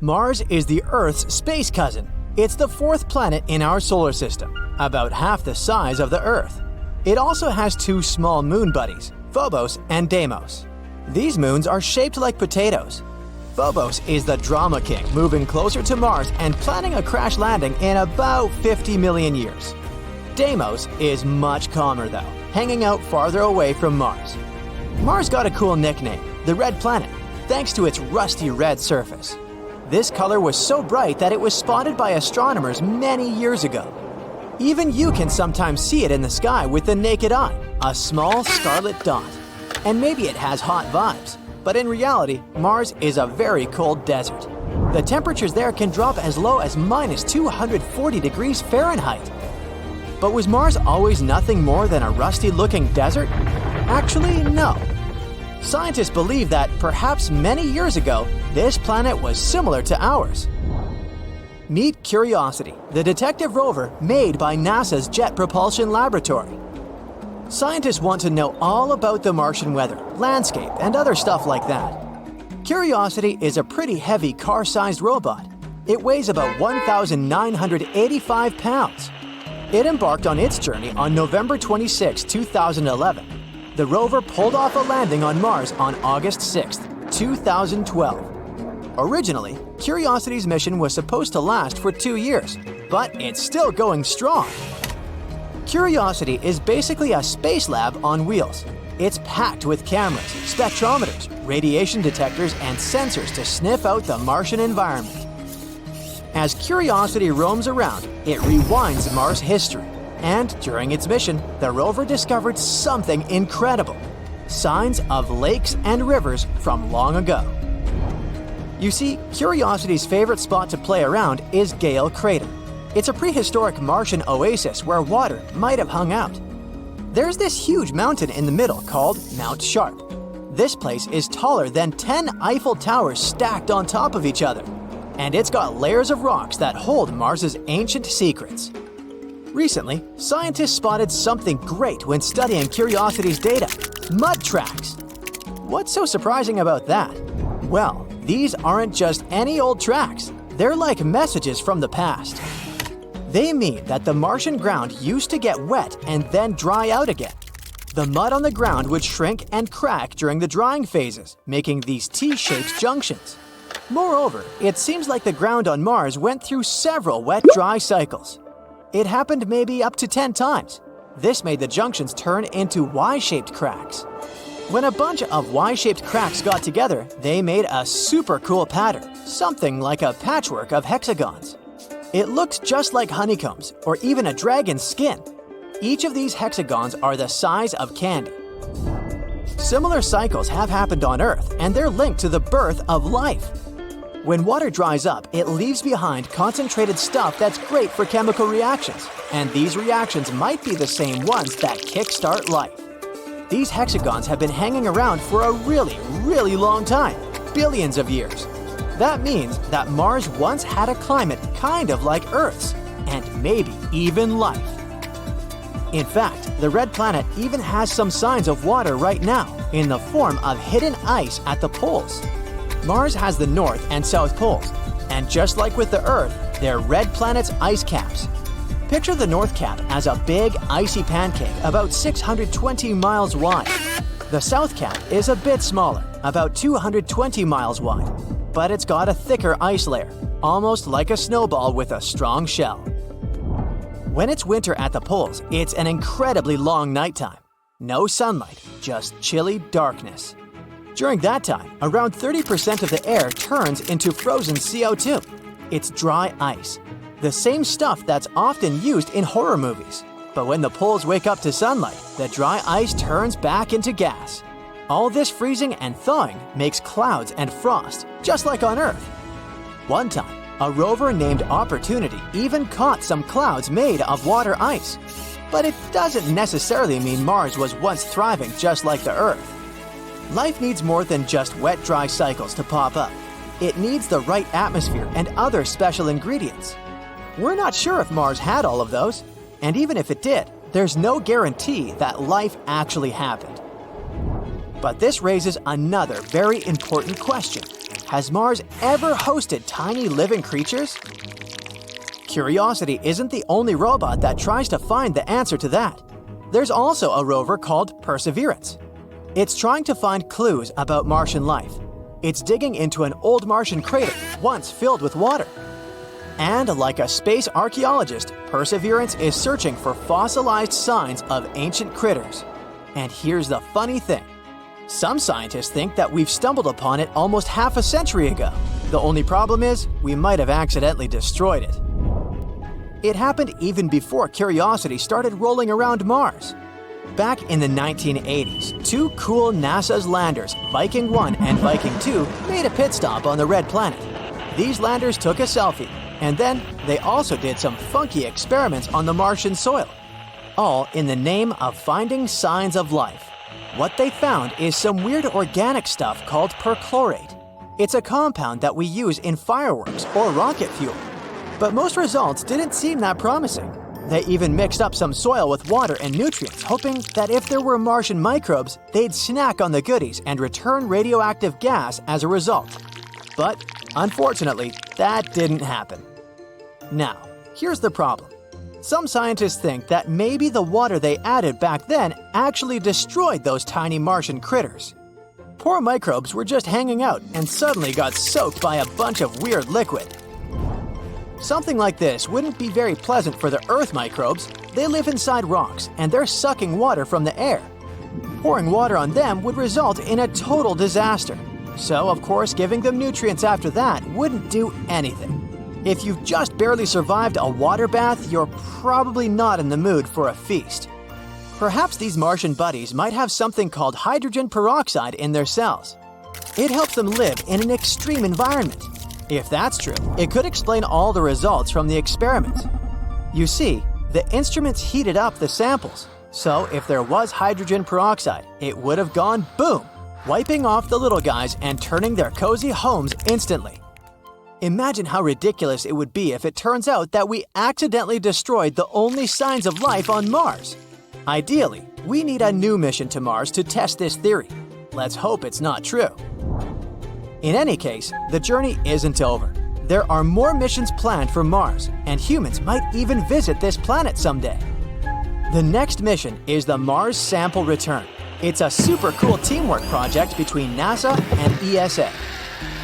Mars is the Earth's space cousin. It's the fourth planet in our solar system, about half the size of the Earth. It also has two small moon buddies, Phobos and Deimos. These moons are shaped like potatoes. Phobos is the drama king, moving closer to Mars and planning a crash landing in about 50 million years. Deimos is much calmer though, hanging out farther away from Mars. Mars got a cool nickname, the Red Planet, thanks to its rusty red surface. This color was so bright that it was spotted by astronomers many years ago. Even you can sometimes see it in the sky with the naked eye, a small scarlet dot. And maybe it has hot vibes, but in reality, Mars is a very cold desert. The temperatures there can drop as low as minus 240 degrees Fahrenheit. But was Mars always nothing more than a rusty-looking desert? Actually, no. Scientists believe that perhaps many years ago, this planet was similar to ours. Meet Curiosity, the detective rover made by NASA's Jet Propulsion Laboratory. Scientists want to know all about the Martian weather, landscape, and other stuff like that. Curiosity is a pretty heavy car-sized robot. It weighs about 1,985 pounds. It embarked on its journey on November 26, 2011. The rover pulled off a landing on Mars on August 6, 2012. Originally, Curiosity's mission was supposed to last for 2 years, but it's still going strong. Curiosity is basically a space lab on wheels. It's packed with cameras, spectrometers, radiation detectors, and sensors to sniff out the Martian environment. As Curiosity roams around, it rewinds Mars history. And during its mission, the rover discovered something incredible: signs of lakes and rivers from long ago. You see, Curiosity's favorite spot to play around is Gale Crater. It's a prehistoric Martian oasis where water might have hung out. There's this huge mountain in the middle called Mount Sharp. This place is taller than 10 Eiffel Towers stacked on top of each other. And it's got layers of rocks that hold Mars's ancient secrets. Recently, scientists spotted something great when studying Curiosity's data: mud tracks. What's so surprising about that? Well, these aren't just any old tracks. They're like messages from the past. They mean that the Martian ground used to get wet and then dry out again. The mud on the ground would shrink and crack during the drying phases, making these T-shaped junctions. Moreover, it seems like the ground on Mars went through several wet-dry cycles. It happened maybe up to 10 times. This made the junctions turn into Y-shaped cracks. When a bunch of Y-shaped cracks got together, they made a super cool pattern, something like a patchwork of hexagons. It looked just like honeycombs or even a dragon's skin. Each of these hexagons are the size of candy. Similar cycles have happened on Earth, and they're linked to the birth of life. When water dries up, it leaves behind concentrated stuff that's great for chemical reactions, and these reactions might be the same ones that kickstart life. These hexagons have been hanging around for a really long time, billions of years. That means that Mars once had a climate kind of like Earth's, and maybe even life. In fact, the Red Planet even has some signs of water right now, in the form of hidden ice at the poles. Mars has the North and South poles, and just like with the Earth, they're Red Planet's ice caps. Picture the North Cap as a big, icy pancake about 620 miles wide. The South Cap is a bit smaller, about 220 miles wide, but it's got a thicker ice layer, almost like a snowball with a strong shell. When it's winter at the poles, it's an incredibly long nighttime. No sunlight, just chilly darkness. During that time, around 30% of the air turns into frozen CO2. It's dry ice, the same stuff that's often used in horror movies. But when the poles wake up to sunlight, the dry ice turns back into gas. All this freezing and thawing makes clouds and frost, just like on Earth. One time, a rover named Opportunity even caught some clouds made of water ice. But it doesn't necessarily mean Mars was once thriving just like the Earth. Life needs more than just wet, dry cycles to pop up. It needs the right atmosphere and other special ingredients. We're not sure if Mars had all of those, and even if it did, there's no guarantee that life actually happened. But this raises another very important question. has Mars ever hosted tiny living creatures? Curiosity isn't the only robot that tries to find the answer to that. There's also a rover called Perseverance. It's trying to find clues about Martian life. It's digging into an old Martian crater once filled with water. And like a space archaeologist, Perseverance is searching for fossilized signs of ancient critters. And here's the funny thing. Some scientists think that we've stumbled upon it almost half a century ago. The only problem is, we might have accidentally destroyed it. It happened even before Curiosity started rolling around Mars. Back in the 1980s, two cool NASA's landers, Viking 1 and Viking 2, made a pit stop on the Red Planet. These landers took a selfie, and then they also did some funky experiments on the Martian soil, all in the name of finding signs of life. What they found is some weird organic stuff called perchlorate. It's a compound that we use in fireworks or rocket fuel. But most results didn't seem that promising. They even mixed up some soil with water and nutrients, hoping that if there were Martian microbes, they'd snack on the goodies and return radioactive gas as a result. But unfortunately, that didn't happen. Now, here's the problem. Some scientists think that maybe the water they added back then actually destroyed those tiny Martian critters. Poor microbes were just hanging out and suddenly got soaked by a bunch of weird liquid. Something like this wouldn't be very pleasant for the Earth microbes. They live inside rocks, and they're sucking water from the air. Pouring water on them would result in a total disaster. So, of course, giving them nutrients after that wouldn't do anything. If you've just barely survived a water bath, you're probably not in the mood for a feast. Perhaps these Martian buddies might have something called hydrogen peroxide in their cells. It helps them live in an extreme environment. If that's true, it could explain all the results from the experiments. You see, the instruments heated up the samples, so if there was hydrogen peroxide, it would have gone boom, wiping off the little guys and turning their cozy homes instantly. Imagine how ridiculous it would be if it turns out that we accidentally destroyed the only signs of life on Mars. Ideally, we need a new mission to Mars to test this theory. Let's hope it's not true. In any case, the journey isn't over. There are more missions planned for Mars, and humans might even visit this planet someday. The next mission is the Mars Sample Return. It's a super cool teamwork project between NASA and ESA.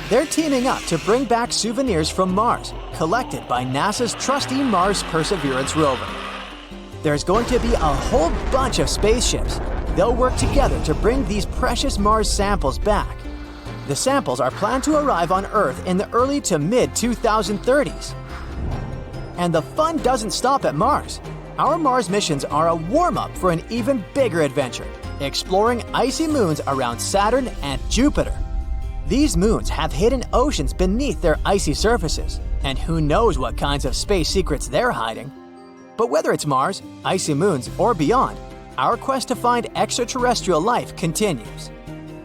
They're teaming up to bring back souvenirs from Mars, collected by NASA's trusty Mars Perseverance rover. There's going to be a whole bunch of spaceships. They'll work together to bring these precious Mars samples back. The samples are planned to arrive on Earth in the early to mid-2030s. And the fun doesn't stop at Mars. Our Mars missions are a warm-up for an even bigger adventure, exploring icy moons around Saturn and Jupiter. These moons have hidden oceans beneath their icy surfaces, and who knows what kinds of space secrets they're hiding. But whether it's Mars, icy moons, or beyond, our quest to find extraterrestrial life continues.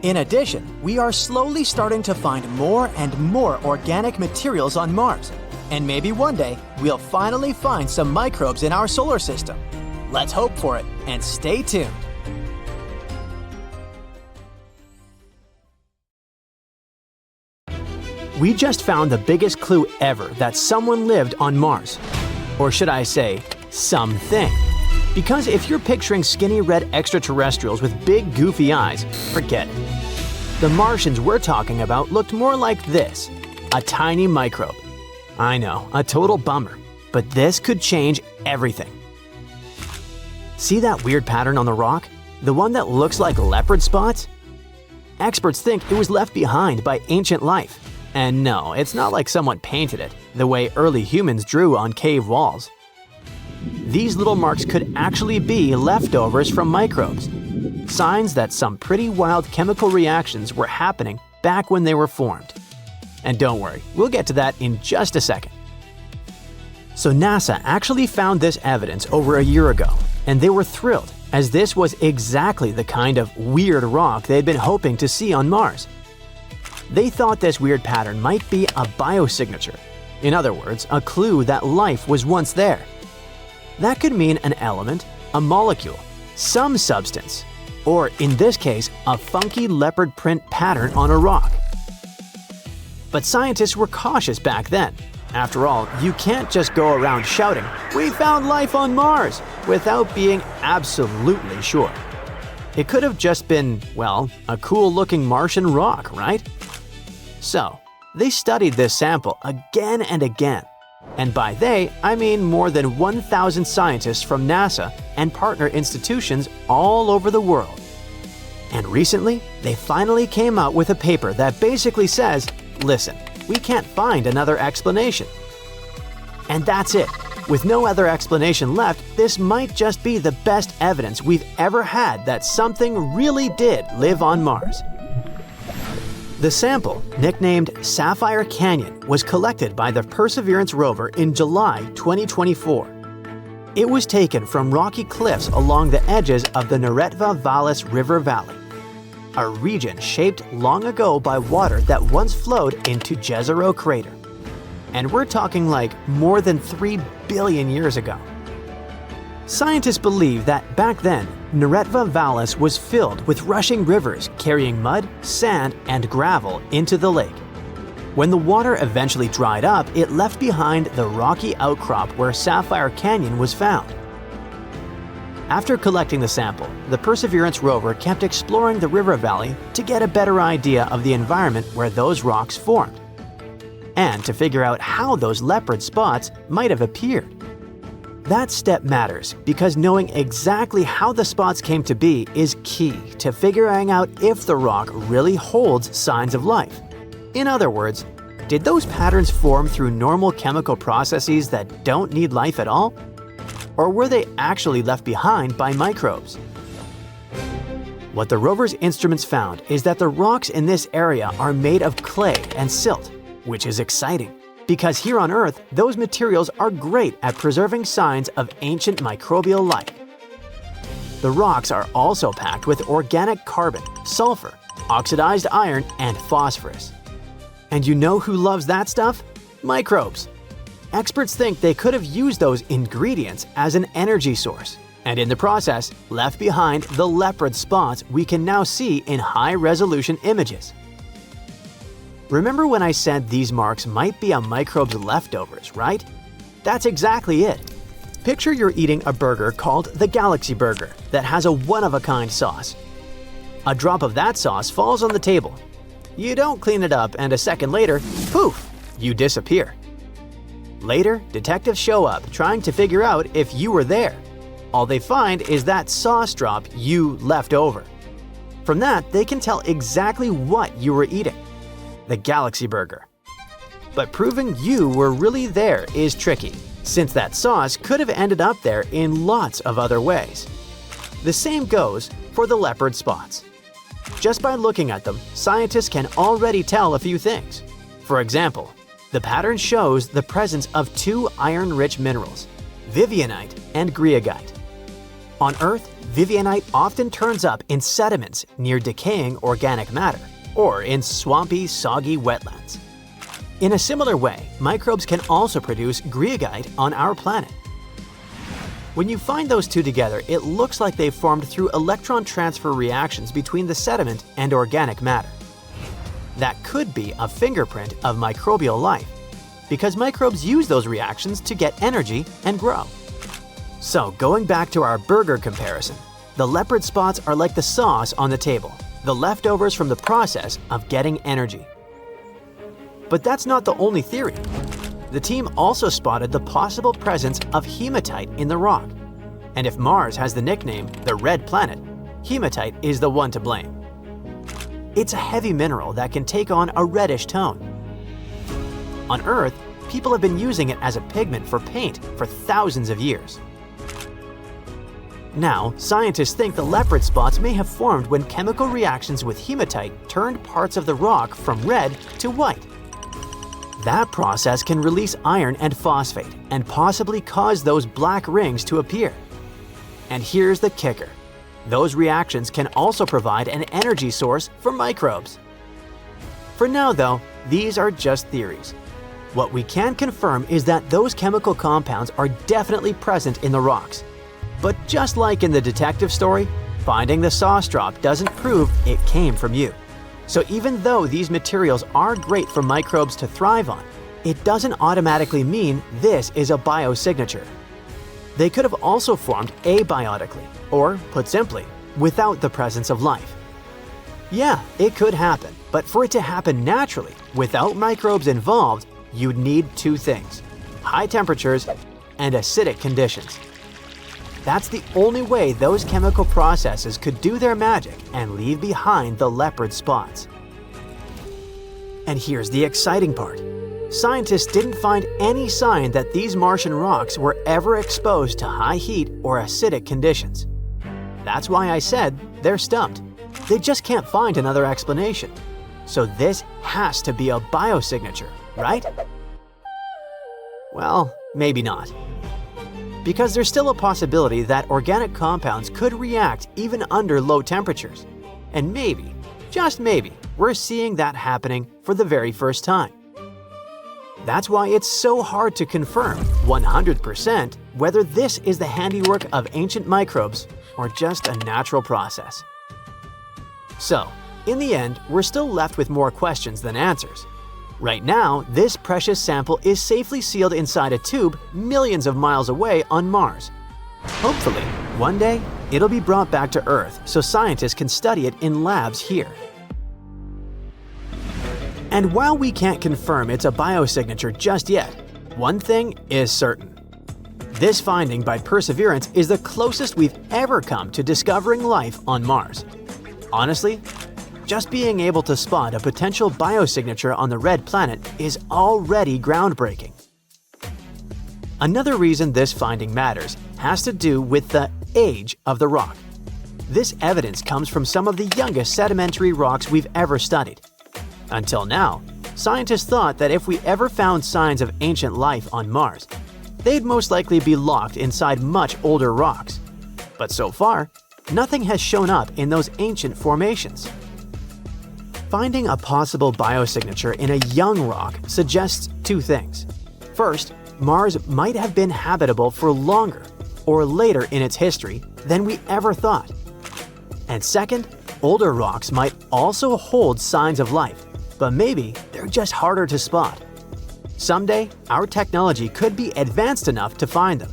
In addition, we are slowly starting to find more and more organic materials on Mars. And maybe one day, we'll finally find some microbes in our solar system. Let's hope for it and stay tuned. We just found the biggest clue ever that someone lived on Mars. Or should I say, something. Because if you're picturing skinny red extraterrestrials with big goofy eyes, forget it. The Martians we're talking about looked more like this, a tiny microbe. I know, a total bummer, but this could change everything. See that weird pattern on the rock? The one that looks like leopard spots? Experts think it was left behind by ancient life. And no, it's not like someone painted it, the way early humans drew on cave walls. These little marks could actually be leftovers from microbes, signs that some pretty wild chemical reactions were happening back when they were formed. And don't worry, we'll get to that in just a second. So NASA actually found this evidence over a year ago, and they were thrilled, as this was exactly the kind of weird rock they'd been hoping to see on Mars. They thought this weird pattern might be a biosignature, in other words, a clue that life was once there. That could mean an element, a molecule, some substance, or in this case, a funky leopard print pattern on a rock. But scientists were cautious back then. After all, you can't just go around shouting, "We found life on Mars," without being absolutely sure. It could have just been, well, a cool-looking Martian rock, right? So, they studied this sample again and again. And by they, I mean more than 1,000 scientists from NASA and partner institutions all over the world. And recently, they finally came out with a paper that basically says, listen, we can't find another explanation. And that's it. With no other explanation left, this might just be the best evidence we've ever had that something really did live on Mars. The sample, nicknamed Sapphire Canyon, was collected by the Perseverance rover in July 2024. It was taken from rocky cliffs along the edges of the Neretva Vallis River Valley, a region shaped long ago by water that once flowed into Jezero Crater. And we're talking like more than 3 billion years ago. Scientists believe that back then, Neretva Vallis was filled with rushing rivers carrying mud, sand, and gravel into the lake. When the water eventually dried up, it left behind the rocky outcrop where Sapphire Canyon was found. After collecting the sample, the Perseverance rover kept exploring the river valley to get a better idea of the environment where those rocks formed, and to figure out how those leopard spots might have appeared. That step matters because knowing exactly how the spots came to be is key to figuring out if the rock really holds signs of life. In other words, did those patterns form through normal chemical processes that don't need life at all? Or were they actually left behind by microbes? What the rover's instruments found is that the rocks in this area are made of clay and silt, which is exciting, because here on Earth, those materials are great at preserving signs of ancient microbial life. The rocks are also packed with organic carbon, sulfur, oxidized iron, and phosphorus. And you know who loves that stuff? Microbes. Experts think they could have used those ingredients as an energy source, and in the process, left behind the leopard spots we can now see in high-resolution images. Remember when I said these marks might be a microbe's leftovers, right? That's exactly it. Picture you're eating a burger called the Galaxy Burger that has a one-of-a-kind sauce. A drop of that sauce falls on the table. You don't clean it up, and a second later, poof, you disappear. Later, detectives show up trying to figure out if you were there. All they find is that sauce drop you left over. From that, they can tell exactly what you were eating. The Galaxy Burger. But proving you were really there is tricky, since that sauce could have ended up there in lots of other ways. The same goes for the leopard spots. Just by looking at them, scientists can already tell a few things. For example, the pattern shows the presence of two iron-rich minerals, vivianite and greigite. On Earth, vivianite often turns up in sediments near decaying organic matter, or in swampy, soggy wetlands. In a similar way, microbes can also produce greigite on our planet. When you find those two together, it looks like they formed through electron transfer reactions between the sediment and organic matter. That could be a fingerprint of microbial life, because microbes use those reactions to get energy and grow. So going back to our burger comparison, the leopard spots are like the sauce on the table, the leftovers from the process of getting energy. But that's not the only theory. The team also spotted the possible presence of hematite in the rock. And if Mars has the nickname the Red Planet, hematite is the one to blame. It's a heavy mineral that can take on a reddish tone. On Earth, people have been using it as a pigment for paint for thousands of years. Now, scientists think the leopard spots may have formed when chemical reactions with hematite turned parts of the rock from red to white. That process can release iron and phosphate and possibly cause those black rings to appear. And here's the kicker. Those reactions can also provide an energy source for microbes. For now though, these are just theories. What we can confirm is that those chemical compounds are definitely present in the rocks. But just like in the detective story, finding the sauce drop doesn't prove it came from you. So even though these materials are great for microbes to thrive on, it doesn't automatically mean this is a biosignature. They could have also formed abiotically, or, put simply, without the presence of life. Yeah, it could happen, but for it to happen naturally, without microbes involved, you'd need two things: high temperatures and acidic conditions. That's the only way those chemical processes could do their magic and leave behind the leopard spots. And here's the exciting part. Scientists didn't find any sign that these Martian rocks were ever exposed to high heat or acidic conditions. That's why I said they're stumped. They just can't find another explanation. So this has to be a biosignature, right? Well, maybe not. Because there's still a possibility that organic compounds could react even under low temperatures. And maybe, just maybe, we're seeing that happening for the very first time. That's why it's so hard to confirm 100% whether this is the handiwork of ancient microbes or just a natural process. So, in the end, we're still left with more questions than answers. Right now, this precious sample is safely sealed inside a tube millions of miles away on Mars. Hopefully, one day, it'll be brought back to Earth so scientists can study it in labs here. And while we can't confirm it's a biosignature just yet, one thing is certain. This finding by Perseverance is the closest we've ever come to discovering life on Mars. Honestly, just being able to spot a potential biosignature on the red planet is already groundbreaking. Another reason this finding matters has to do with the age of the rock. This evidence comes from some of the youngest sedimentary rocks we've ever studied. Until now, scientists thought that if we ever found signs of ancient life on Mars, they'd most likely be locked inside much older rocks. But so far, nothing has shown up in those ancient formations. Finding a possible biosignature in a young rock suggests two things. First, Mars might have been habitable for longer or later in its history than we ever thought. And second, older rocks might also hold signs of life, but maybe they're just harder to spot. Someday, our technology could be advanced enough to find them.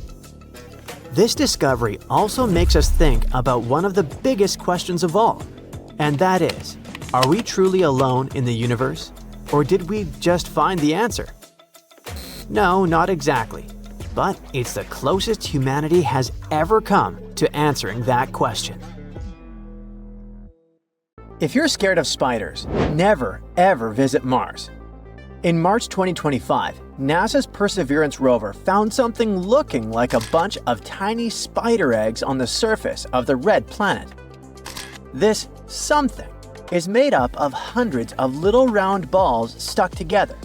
This discovery also makes us think about one of the biggest questions of all, and that is, are we truly alone in the universe, or did we just find the answer? No, not exactly, but it's the closest humanity has ever come to answering that question. If you're scared of spiders, never ever visit Mars. In March 2025, NASA's Perseverance rover found something looking like a bunch of tiny spider eggs on the surface of the red planet. This something is made up of hundreds of little round balls stuck together.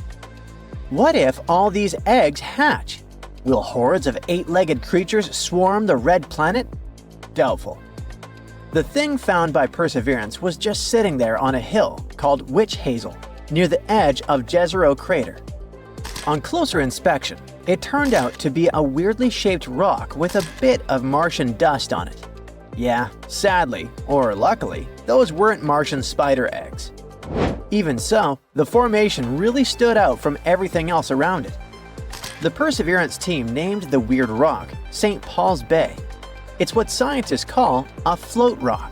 What if all these eggs hatch? Will hordes of eight-legged creatures swarm the red planet? Doubtful. The thing found by Perseverance was just sitting there on a hill called Witch Hazel, near the edge of Jezero crater. On closer inspection, it turned out to be a weirdly shaped rock with a bit of Martian dust on it. Yeah, sadly, or luckily, those weren't Martian spider eggs. Even so, the formation really stood out from everything else around it. The Perseverance team named the weird rock St. Paul's Bay. It's what scientists call a float rock.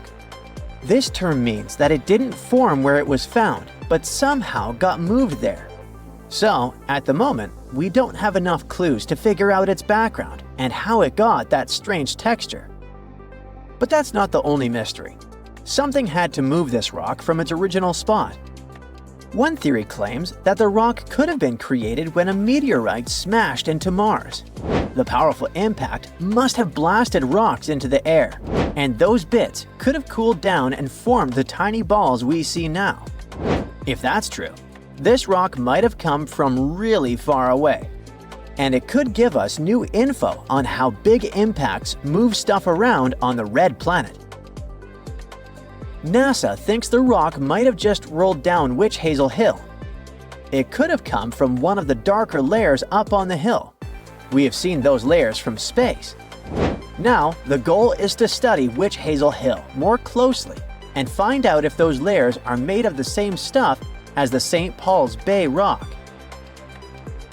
This term means that it didn't form where it was found, but somehow got moved there. So, at the moment, we don't have enough clues to figure out its background and how it got that strange texture. But that's not the only mystery. Something had to move this rock from its original spot. One theory claims that the rock could have been created when a meteorite smashed into Mars. The powerful impact must have blasted rocks into the air, and those bits could have cooled down and formed the tiny balls we see now. If that's true, this rock might have come from really far away, and it could give us new info on how big impacts move stuff around on the red planet. NASA thinks the rock might have just rolled down Witch Hazel Hill. It could have come from one of the darker layers up on the hill. We have seen those layers from space. Now, the goal is to study Witch Hazel Hill more closely and find out if those layers are made of the same stuff as the St. Paul's Bay rock.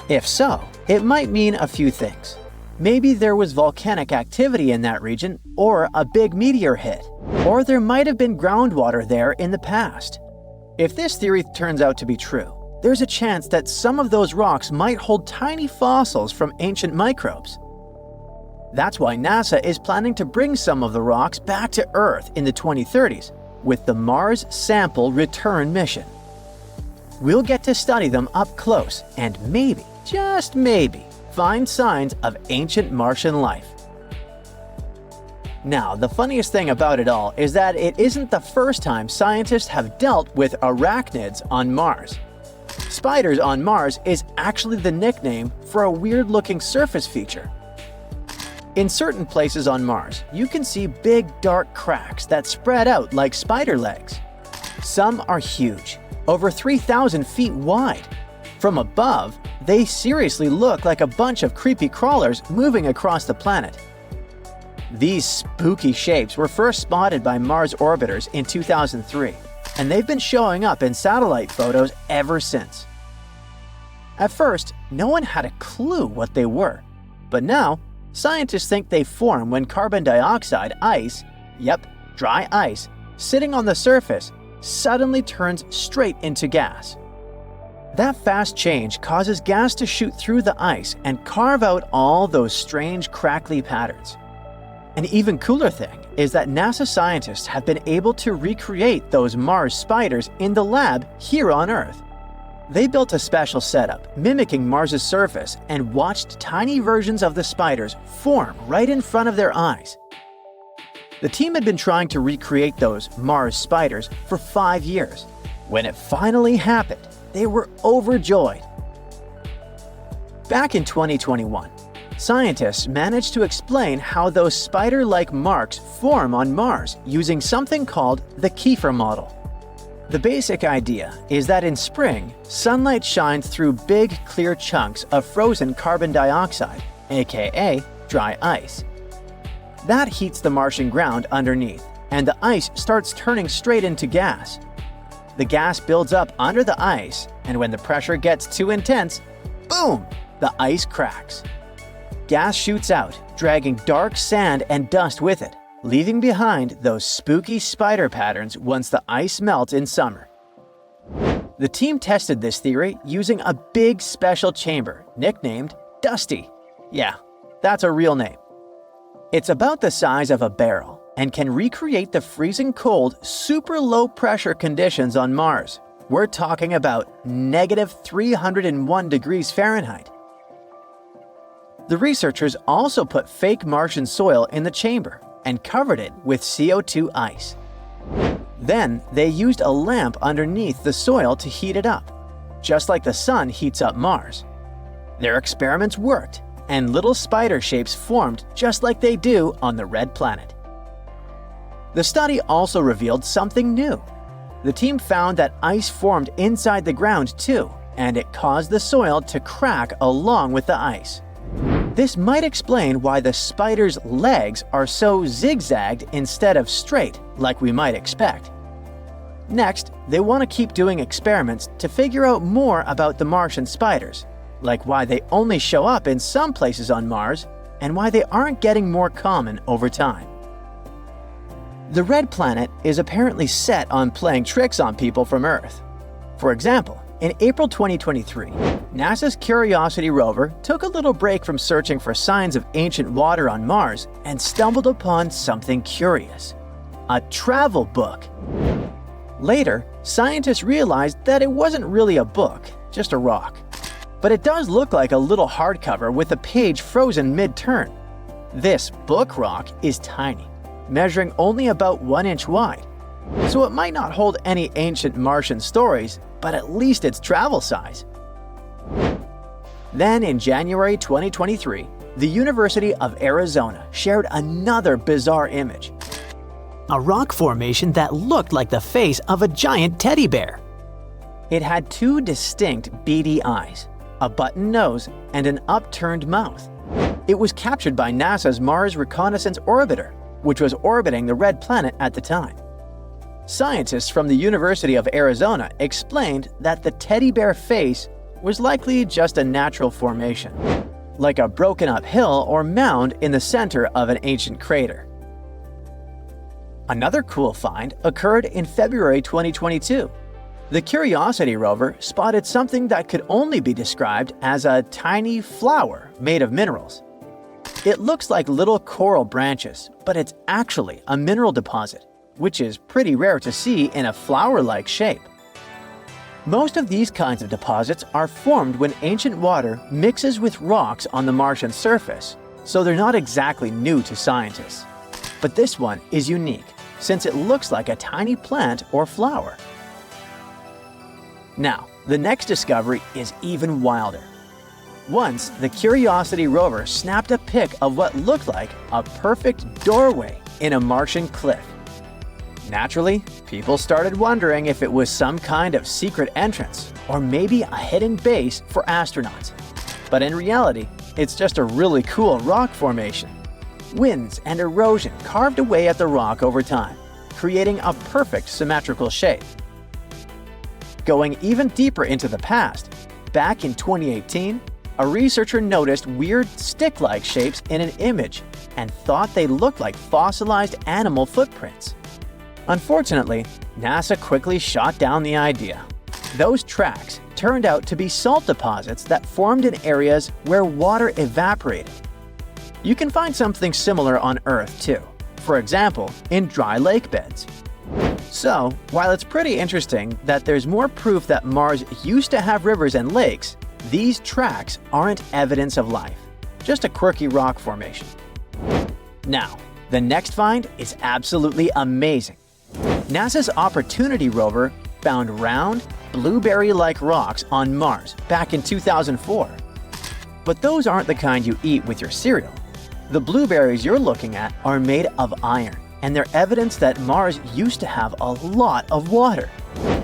If so, it might mean a few things. Maybe there was volcanic activity in that region, or a big meteor hit, or there might have been groundwater there in the past. If this theory turns out to be true, there's a chance that some of those rocks might hold tiny fossils from ancient microbes. That's why NASA is planning to bring some of the rocks back to Earth in the 2030s with the Mars Sample Return mission. We'll get to study them up close and maybe, just maybe, find signs of ancient Martian life. Now, the funniest thing about it all is that it isn't the first time scientists have dealt with arachnids on Mars. Spiders on Mars is actually the nickname for a weird-looking surface feature. In certain places on Mars, you can see big dark cracks that spread out like spider legs. Some are huge, over 3,000 feet wide. From above, they seriously look like a bunch of creepy crawlers moving across the planet. These spooky shapes were first spotted by Mars orbiters in 2003, and they've been showing up in satellite photos ever since. At first, no one had a clue what they were, but now, scientists think they form when carbon dioxide ice, dry ice, sitting on the surface, suddenly turns straight into gas. That fast change causes gas to shoot through the ice and carve out all those strange crackly patterns. An even cooler thing is that NASA scientists have been able to recreate those Mars spiders in the lab here on Earth. They built a special setup mimicking Mars's surface and watched tiny versions of the spiders form right in front of their eyes. The team had been trying to recreate those Mars spiders for 5 years. When it finally happened, they were overjoyed. Back in 2021, scientists managed to explain how those spider-like marks form on Mars using something called the Kiefer model. The basic idea is that in spring, sunlight shines through big, clear chunks of frozen carbon dioxide, aka dry ice. That heats the Martian ground underneath, and the ice starts turning straight into gas. The gas builds up under the ice, and when the pressure gets too intense, boom, the ice cracks. Gas shoots out, dragging dark sand and dust with it, leaving behind those spooky spider patterns once the ice melts in summer. The team tested this theory using a big special chamber nicknamed Dusty. Yeah, that's a real name. It's about the size of a barrel and can recreate the freezing cold, super low pressure conditions on Mars. We're talking about -301 degrees Fahrenheit. The researchers also put fake Martian soil in the chamber and covered it with CO2 ice. Then they used a lamp underneath the soil to heat it up, just like the sun heats up Mars. Their experiments worked, and little spider shapes formed just like they do on the red planet. The study also revealed something new. The team found that ice formed inside the ground too, and it caused the soil to crack along with the ice. This might explain why the spider's legs are so zigzagged instead of straight, like we might expect. Next, they want to keep doing experiments to figure out more about the Martian spiders, like why they only show up in some places on Mars and why they aren't getting more common over time. The red planet is apparently set on playing tricks on people from Earth. For example, in April 2023, NASA's Curiosity rover took a little break from searching for signs of ancient water on Mars and stumbled upon something curious: a travel book. Later, scientists realized that it wasn't really a book, just a rock. But it does look like a little hardcover with a page frozen mid-turn. This book rock is tiny, measuring only about 1 inch wide. So it might not hold any ancient Martian stories, but at least it's travel size. Then in January 2023, the University of Arizona shared another bizarre image: a rock formation that looked like the face of a giant teddy bear. It had 2 distinct beady eyes, a button nose, and an upturned mouth. It was captured by NASA's Mars Reconnaissance Orbiter, which was orbiting the red planet at the time. Scientists from the University of Arizona explained that the teddy bear face was likely just a natural formation, like a broken-up hill or mound in the center of an ancient crater. Another cool find occurred in February 2022. The Curiosity rover spotted something that could only be described as a tiny flower made of minerals. It looks like little coral branches, but it's actually a mineral deposit, which is pretty rare to see in a flower-like shape. Most of these kinds of deposits are formed when ancient water mixes with rocks on the Martian surface, so they're not exactly new to scientists. But this one is unique, since it looks like a tiny plant or flower. Now, the next discovery is even wilder. Once, the Curiosity rover snapped a pic of what looked like a perfect doorway in a Martian cliff. Naturally, people started wondering if it was some kind of secret entrance or maybe a hidden base for astronauts. But in reality, it's just a really cool rock formation. Winds and erosion carved away at the rock over time, creating a perfect symmetrical shape. Going even deeper into the past, back in 2018, a researcher noticed weird stick-like shapes in an image and thought they looked like fossilized animal footprints. Unfortunately, NASA quickly shot down the idea. Those tracks turned out to be salt deposits that formed in areas where water evaporated. You can find something similar on Earth too, for example, in dry lake beds. So, while it's pretty interesting that there's more proof that Mars used to have rivers and lakes, these tracks aren't evidence of life, just a quirky rock formation. Now, the next find is absolutely amazing. NASA's Opportunity rover found round, blueberry-like rocks on Mars back in 2004. But those aren't the kind you eat with your cereal. The blueberries you're looking at are made of iron, and they're evidence that Mars used to have a lot of water.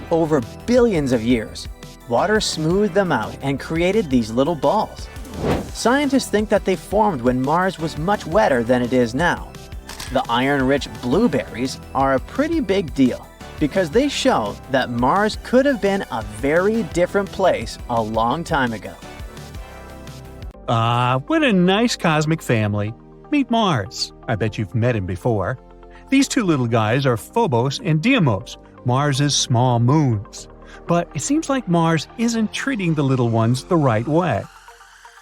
Over billions of years, water smoothed them out and created these little balls. Scientists think that they formed when Mars was much wetter than it is now. The iron-rich blueberries are a pretty big deal because they show that Mars could have been a very different place a long time ago. What a nice cosmic family. Meet Mars. I bet you've met him before. These two little guys are Phobos and Deimos, Mars's small moons. But it seems like Mars isn't treating the little ones the right way.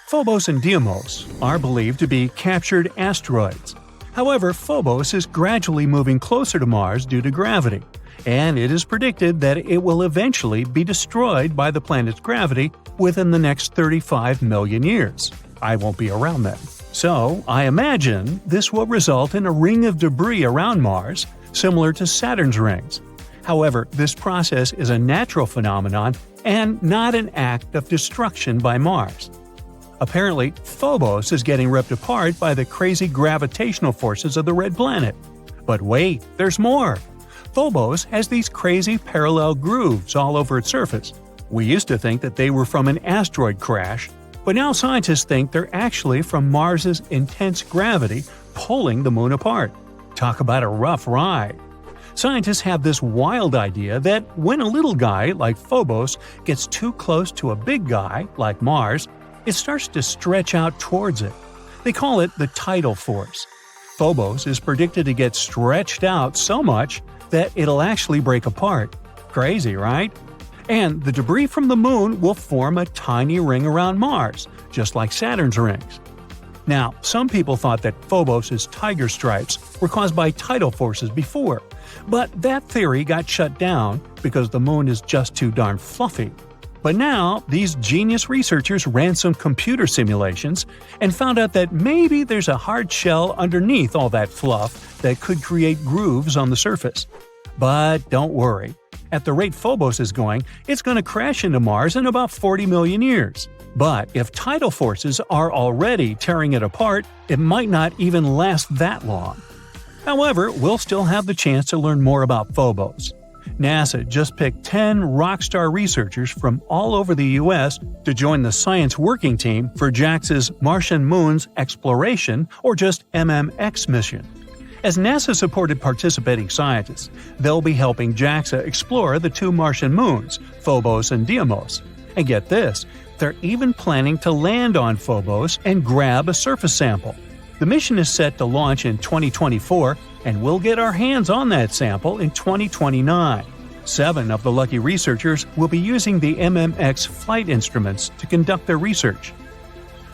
Phobos and Deimos are believed to be captured asteroids. However, Phobos is gradually moving closer to Mars due to gravity, and it is predicted that it will eventually be destroyed by the planet's gravity within the next 35 million years. I won't be around then. So, I imagine this will result in a ring of debris around Mars, similar to Saturn's rings. However, this process is a natural phenomenon and not an act of destruction by Mars. Apparently, Phobos is getting ripped apart by the crazy gravitational forces of the red planet. But wait, there's more! Phobos has these crazy parallel grooves all over its surface. We used to think that they were from an asteroid crash, but now scientists think they're actually from Mars's intense gravity pulling the moon apart. Talk about a rough ride! Scientists have this wild idea that when a little guy like Phobos gets too close to a big guy like Mars, it starts to stretch out towards it. They call it the tidal force. Phobos is predicted to get stretched out so much that it'll actually break apart. Crazy, right? And the debris from the moon will form a tiny ring around Mars, just like Saturn's rings. Now, some people thought that Phobos' tiger stripes were caused by tidal forces before, but that theory got shut down because the moon is just too darn fluffy. But now, these genius researchers ran some computer simulations and found out that maybe there's a hard shell underneath all that fluff that could create grooves on the surface. But don't worry. At the rate Phobos is going, it's going to crash into Mars in about 40 million years. But if tidal forces are already tearing it apart, it might not even last that long. However, we'll still have the chance to learn more about Phobos. NASA just picked 10 rockstar researchers from all over the U.S. to join the science working team for JAXA's Martian Moons Exploration, or just MMX mission. As NASA-supported participating scientists, they'll be helping JAXA explore the two Martian moons, Phobos and Deimos. And get this, they're even planning to land on Phobos and grab a surface sample. The mission is set to launch in 2024, and we'll get our hands on that sample in 2029. 7 of the lucky researchers will be using the MMX flight instruments to conduct their research.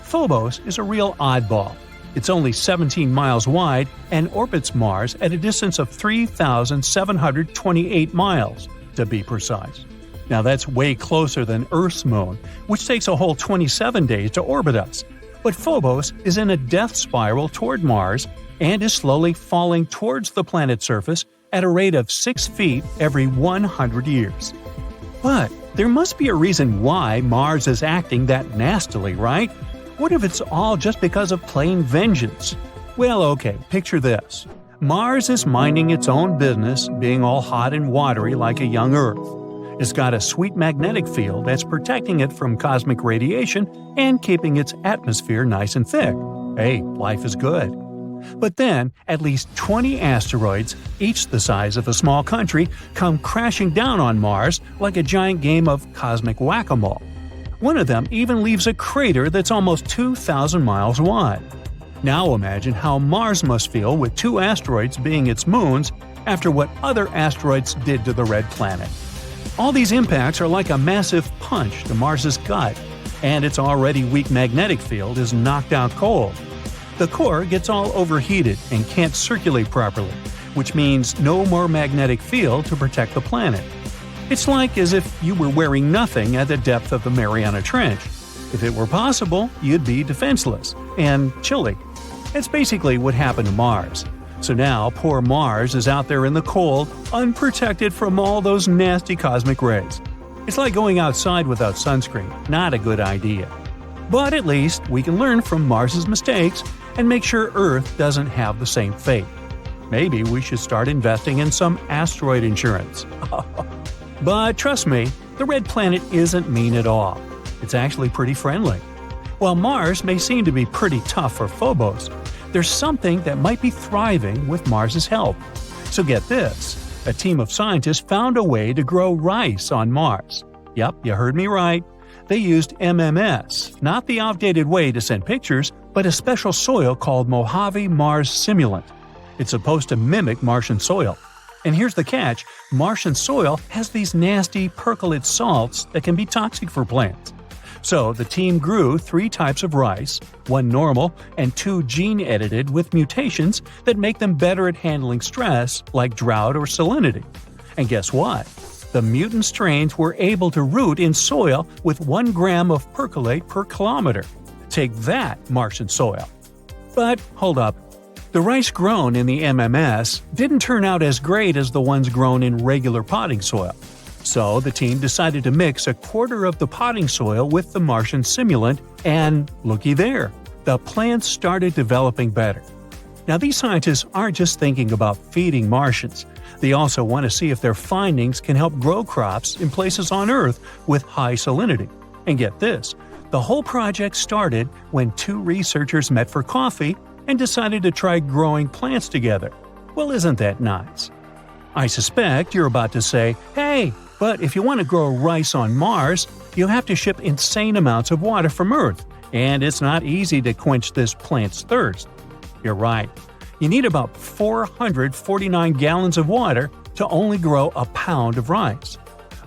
Phobos is a real oddball. It's only 17 miles wide and orbits Mars at a distance of 3,728 miles, to be precise. Now that's way closer than Earth's moon, which takes a whole 27 days to orbit us. But Phobos is in a death spiral toward Mars and is slowly falling towards the planet's surface at a rate of 6 feet every 100 years. But there must be a reason why Mars is acting that nastily, right? What if it's all just because of plain vengeance? Well, okay, picture this. Mars is minding its own business, being all hot and watery like a young Earth. It's got a sweet magnetic field that's protecting it from cosmic radiation and keeping its atmosphere nice and thick. Hey, life is good. But then, at least 20 asteroids, each the size of a small country, come crashing down on Mars like a giant game of cosmic whack-a-mole. One of them even leaves a crater that's almost 2,000 miles wide. Now imagine how Mars must feel with 2 asteroids being its moons after what other asteroids did to the red planet. All these impacts are like a massive punch to Mars's gut, and its already weak magnetic field is knocked out cold. The core gets all overheated and can't circulate properly, which means no more magnetic field to protect the planet. It's like as if you were wearing nothing at the depth of the Mariana Trench. If it were possible, you'd be defenseless and chilly. It's basically what happened to Mars. So now, poor Mars is out there in the cold, unprotected from all those nasty cosmic rays. It's like going outside without sunscreen, not a good idea. But at least we can learn from Mars's mistakes and make sure Earth doesn't have the same fate. Maybe we should start investing in some asteroid insurance. But trust me, the red planet isn't mean at all. It's actually pretty friendly. While Mars may seem to be pretty tough for Phobos, there's something that might be thriving with Mars's help. So get this, a team of scientists found a way to grow rice on Mars. Yep, you heard me right. They used MMS, not the outdated way to send pictures, but a special soil called Mojave Mars Simulant. It's supposed to mimic Martian soil. And here's the catch, Martian soil has these nasty percolate salts that can be toxic for plants. So the team grew 3 types of rice, 1 normal and 2 gene-edited with mutations that make them better at handling stress like drought or salinity. And guess what? The mutant strains were able to root in soil with 1 gram of percolate per kilometer. Take that, Martian soil. But hold up. The rice grown in the MMS didn't turn out as great as the ones grown in regular potting soil. So the team decided to mix a quarter of the potting soil with the Martian simulant, and looky there, the plants started developing better. Now these scientists aren't just thinking about feeding Martians. They also want to see if their findings can help grow crops in places on Earth with high salinity. And get this, the whole project started when 2 researchers met for coffee and decided to try growing plants together. Well, isn't that nice? I suspect you're about to say, hey, but if you want to grow rice on Mars, you'll have to ship insane amounts of water from Earth, and it's not easy to quench this plant's thirst. You're right. You need about 449 gallons of water to only grow a pound of rice.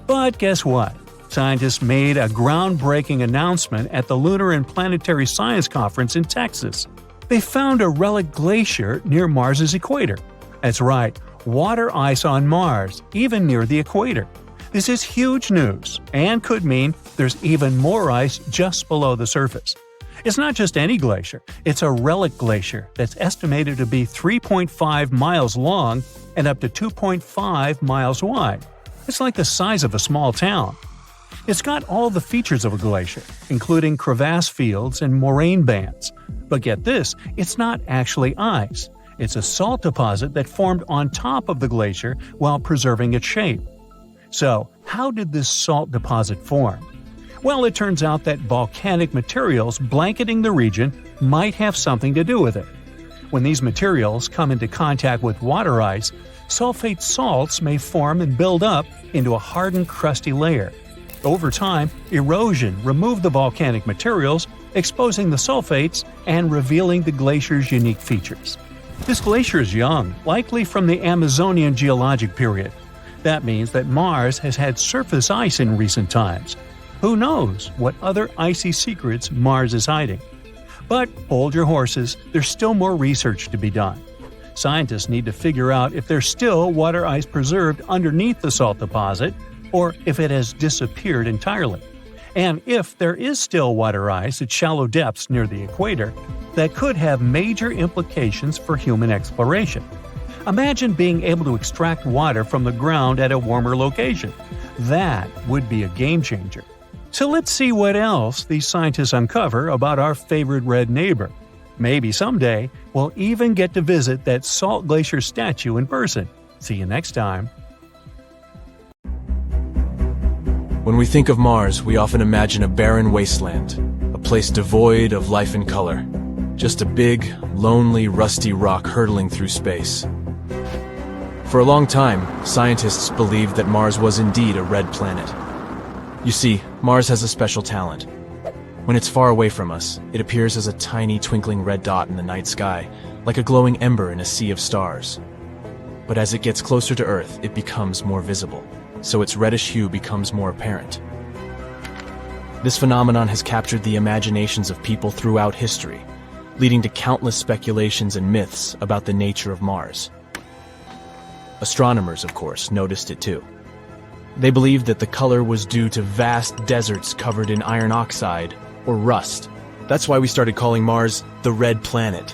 But guess what? Scientists made a groundbreaking announcement at the Lunar and Planetary Science Conference in Texas. They found a relic glacier near Mars's equator. That's right, water ice on Mars, even near the equator. This is huge news, and could mean there's even more ice just below the surface. It's not just any glacier, it's a relic glacier that's estimated to be 3.5 miles long and up to 2.5 miles wide. It's like the size of a small town. It's got all the features of a glacier, including crevasse fields and moraine bands. But get this, it's not actually ice. It's a salt deposit that formed on top of the glacier while preserving its shape. So, how did this salt deposit form? Well, it turns out that volcanic materials blanketing the region might have something to do with it. When these materials come into contact with water ice, sulfate salts may form and build up into a hardened, crusty layer. Over time, erosion removed the volcanic materials, exposing the sulfates and revealing the glacier's unique features. This glacier is young, likely from the Amazonian geologic period. That means that Mars has had surface ice in recent times. Who knows what other icy secrets Mars is hiding? But hold your horses, there's still more research to be done. Scientists need to figure out if there's still water ice preserved underneath the salt deposit, or if it has disappeared entirely. And if there is still water ice at shallow depths near the equator, that could have major implications for human exploration. Imagine being able to extract water from the ground at a warmer location. That would be a game changer. So let's see what else these scientists uncover about our favorite red neighbor. Maybe someday we'll even get to visit that salt glacier statue in person. See you next time. When we think of Mars, we often imagine a barren wasteland, a place devoid of life and color. Just a big, lonely, rusty rock hurtling through space. For a long time, scientists believed that Mars was indeed a red planet. You see, Mars has a special talent. When it's far away from us, it appears as a tiny twinkling red dot in the night sky, like a glowing ember in a sea of stars. But as it gets closer to Earth, it becomes more visible, so its reddish hue becomes more apparent. This phenomenon has captured the imaginations of people throughout history, leading to countless speculations and myths about the nature of Mars. Astronomers, of course, noticed it too. They believed that the color was due to vast deserts covered in iron oxide or rust. That's why we started calling Mars the Red Planet.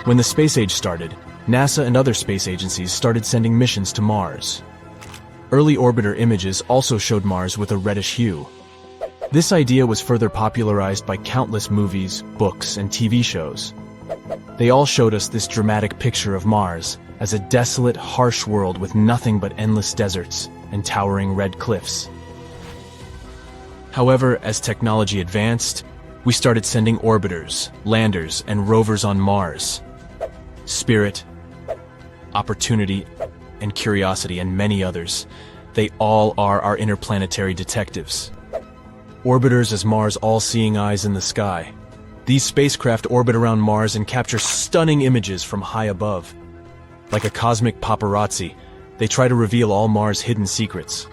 When the space age started, NASA and other space agencies started sending missions to Mars. Early orbiter images also showed Mars with a reddish hue. This idea was further popularized by countless movies, books, and TV shows. They all showed us this dramatic picture of Mars as a desolate, harsh world with nothing but endless deserts and towering red cliffs. However, as technology advanced, we started sending orbiters, landers, and rovers on Mars. Spirit, Opportunity, and Curiosity, and many others. They all are our interplanetary detectives. Orbiters as Mars' all-seeing eyes in the sky. These spacecraft orbit around Mars and capture stunning images from high above. Like a cosmic paparazzi, they try to reveal all Mars' hidden secrets.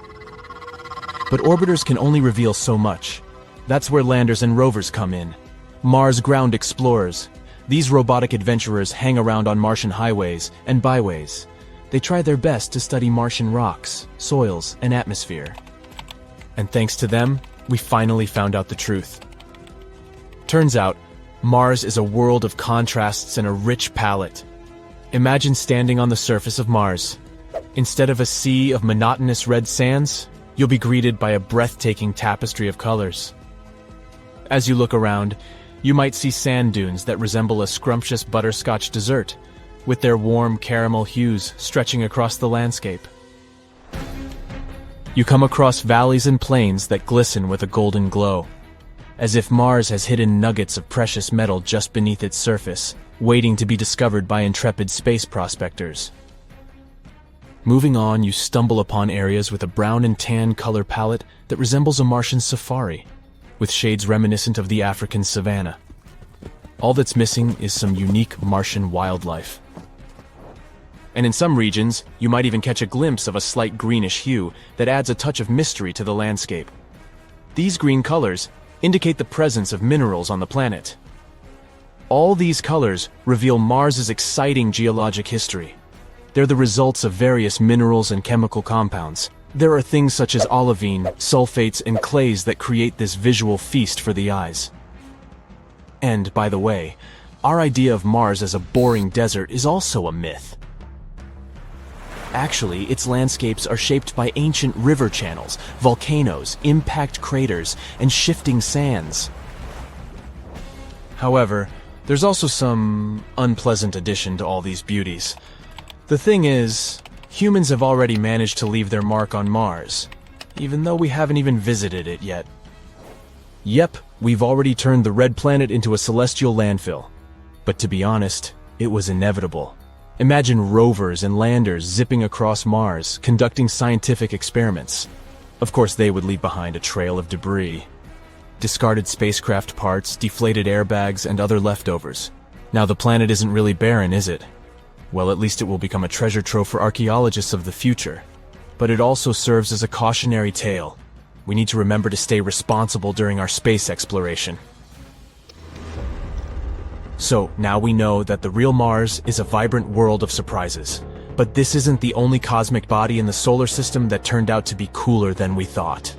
But orbiters can only reveal so much. That's where landers and rovers come in. Mars ground explorers. These robotic adventurers hang around on Martian highways and byways. They try their best to study Martian rocks, soils, and atmosphere. And thanks to them, we finally found out the truth. Turns out, Mars is a world of contrasts and a rich palette. Imagine standing on the surface of Mars. Instead of a sea of monotonous red sands, you'll be greeted by a breathtaking tapestry of colors. As you look around, you might see sand dunes that resemble a scrumptious butterscotch dessert, with their warm caramel hues stretching across the landscape. You come across valleys and plains that glisten with a golden glow, as if Mars has hidden nuggets of precious metal just beneath its surface, waiting to be discovered by intrepid space prospectors. Moving on, you stumble upon areas with a brown and tan color palette that resembles a Martian safari, with shades reminiscent of the African savanna. All that's missing is some unique Martian wildlife. And in some regions, you might even catch a glimpse of a slight greenish hue that adds a touch of mystery to the landscape. These green colors indicate the presence of minerals on the planet. All these colors reveal Mars's exciting geologic history. They're the results of various minerals and chemical compounds. There are things such as olivine, sulfates, and clays that create this visual feast for the eyes. And, by the way, our idea of Mars as a boring desert is also a myth. Actually, its landscapes are shaped by ancient river channels, volcanoes, impact craters, and shifting sands. However, there's also some unpleasant addition to all these beauties. The thing is, humans have already managed to leave their mark on Mars, even though we haven't even visited it yet. Yep, we've already turned the Red Planet into a celestial landfill. But to be honest, it was inevitable. Imagine rovers and landers zipping across Mars, conducting scientific experiments. Of course, they would leave behind a trail of debris. Discarded spacecraft parts, deflated airbags, and other leftovers. Now the planet isn't really barren, is it? Well, at least it will become a treasure trove for archaeologists of the future. But it also serves as a cautionary tale. We need to remember to stay responsible during our space exploration. So, now we know that the real Mars is a vibrant world of surprises. But this isn't the only cosmic body in the solar system that turned out to be cooler than we thought.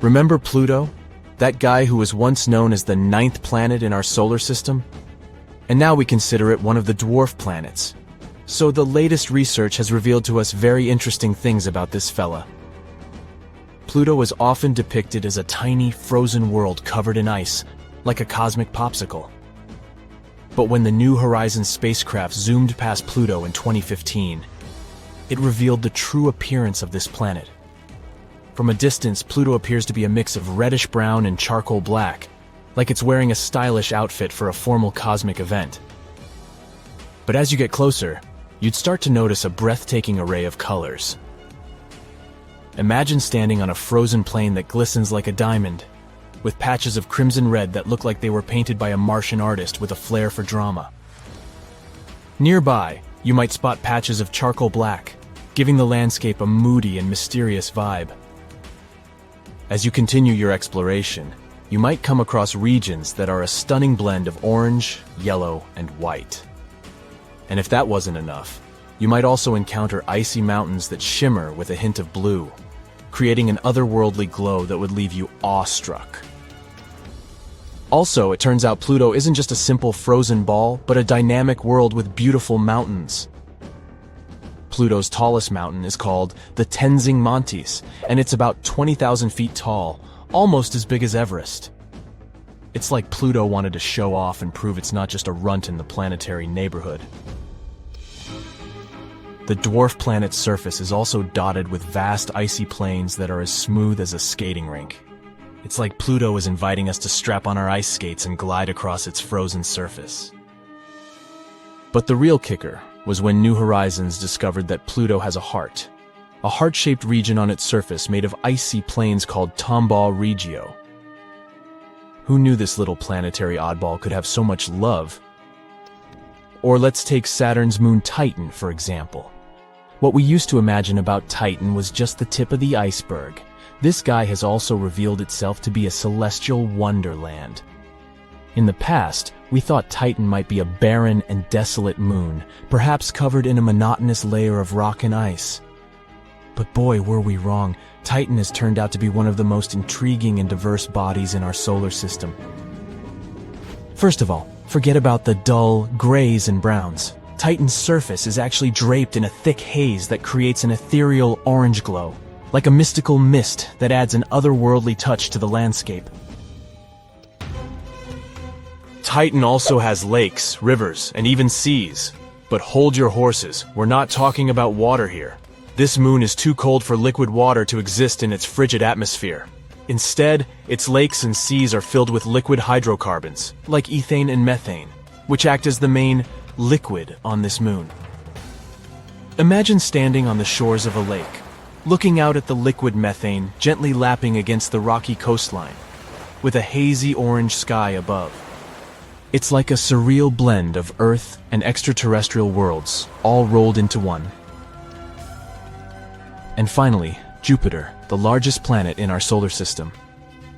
Remember Pluto? That guy who was once known as the 9th planet in our solar system? And now we consider it one of the dwarf planets. So the latest research has revealed to us very interesting things about this fella. Pluto is often depicted as a tiny, frozen world covered in ice, like a cosmic popsicle. But when the New Horizons spacecraft zoomed past Pluto in 2015, it revealed the true appearance of this planet. From a distance, Pluto appears to be a mix of reddish-brown and charcoal black, like it's wearing a stylish outfit for a formal cosmic event. But as you get closer, you'd start to notice a breathtaking array of colors. Imagine standing on a frozen plain that glistens like a diamond, with patches of crimson red that look like they were painted by a Martian artist with a flair for drama. Nearby, you might spot patches of charcoal black, giving the landscape a moody and mysterious vibe. As you continue your exploration, you might come across regions that are a stunning blend of orange, yellow, and white. And if that wasn't enough, you might also encounter icy mountains that shimmer with a hint of blue, creating an otherworldly glow that would leave you awestruck. Also, it turns out Pluto isn't just a simple frozen ball, but a dynamic world with beautiful mountains. Pluto's tallest mountain is called the Tenzing Montes, and it's about 20,000 feet tall, almost as big as Everest. It's like Pluto wanted to show off and prove it's not just a runt in the planetary neighborhood. The dwarf planet's surface is also dotted with vast icy plains that are as smooth as a skating rink. It's like Pluto is inviting us to strap on our ice skates and glide across its frozen surface. But the real kicker was when New Horizons discovered that Pluto has a heart-shaped region on its surface made of icy plains called Tomball Regio. Who knew this little planetary oddball could have so much love? Or let's take Saturn's moon Titan, for example. What we used to imagine about Titan was just the tip of the iceberg. This guy has also revealed itself to be a celestial wonderland. In the past, we thought Titan might be a barren and desolate moon, perhaps covered in a monotonous layer of rock and ice. But boy, were we wrong. Titan has turned out to be one of the most intriguing and diverse bodies in our solar system. First of all, forget about the dull grays and browns. Titan's surface is actually draped in a thick haze that creates an ethereal orange glow, like a mystical mist that adds an otherworldly touch to the landscape. Titan also has lakes, rivers, and even seas. But hold your horses, we're not talking about water here. This moon is too cold for liquid water to exist in its frigid atmosphere. Instead, its lakes and seas are filled with liquid hydrocarbons, like ethane and methane, which act as the main liquid on this moon. Imagine standing on the shores of a lake, looking out at the liquid methane gently lapping against the rocky coastline, with a hazy orange sky above. It's like a surreal blend of Earth and extraterrestrial worlds, all rolled into one. And finally, Jupiter, the largest planet in our solar system.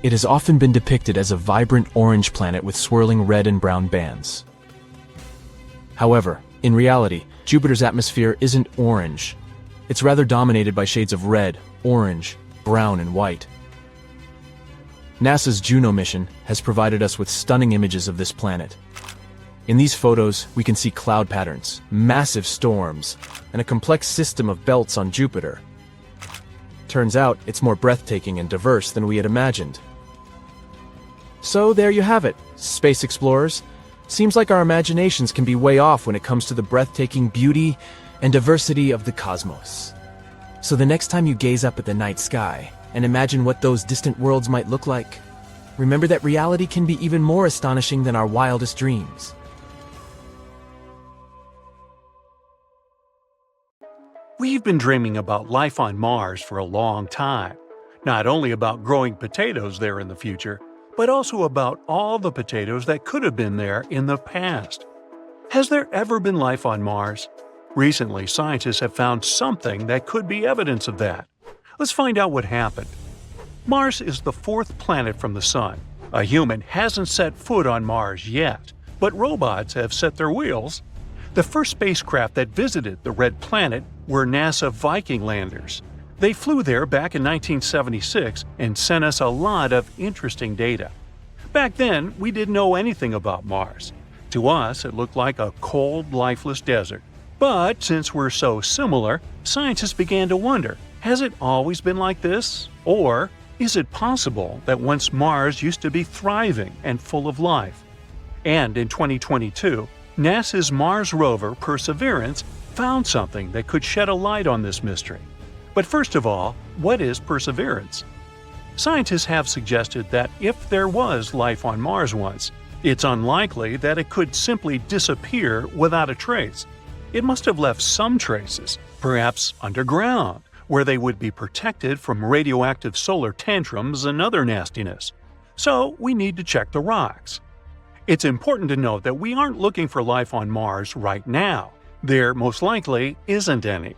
It has often been depicted as a vibrant orange planet with swirling red and brown bands. However, in reality, Jupiter's atmosphere isn't orange. It's rather dominated by shades of red, orange, brown, and white. NASA's Juno mission has provided us with stunning images of this planet. In these photos, we can see cloud patterns, massive storms, and a complex system of belts on Jupiter. Turns out, it's more breathtaking and diverse than we had imagined. So there you have it, space explorers. Seems like our imaginations can be way off when it comes to the breathtaking beauty and diversity of the cosmos. So the next time you gaze up at the night sky and imagine what those distant worlds might look like, remember that reality can be even more astonishing than our wildest dreams. We've been dreaming about life on Mars for a long time. Not only about growing potatoes there in the future, but also about all the potatoes that could have been there in the past. Has there ever been life on Mars? Recently, scientists have found something that could be evidence of that. Let's find out what happened. Mars is the fourth planet from the Sun. A human hasn't set foot on Mars yet, but robots have set their wheels. The first spacecraft that visited the Red Planet were NASA Viking landers. They flew there back in 1976 and sent us a lot of interesting data. Back then, we didn't know anything about Mars. To us, it looked like a cold, lifeless desert. But since we're so similar, scientists began to wonder, has it always been like this? Or is it possible that once Mars used to be thriving and full of life? And in 2022, NASA's Mars rover Perseverance found something that could shed a light on this mystery. But first of all, what is Perseverance? Scientists have suggested that if there was life on Mars once, it's unlikely that it could simply disappear without a trace. It must have left some traces, perhaps underground, where they would be protected from radioactive solar tantrums and other nastiness. So we need to check the rocks. It's important to note that we aren't looking for life on Mars right now. There most likely isn't any.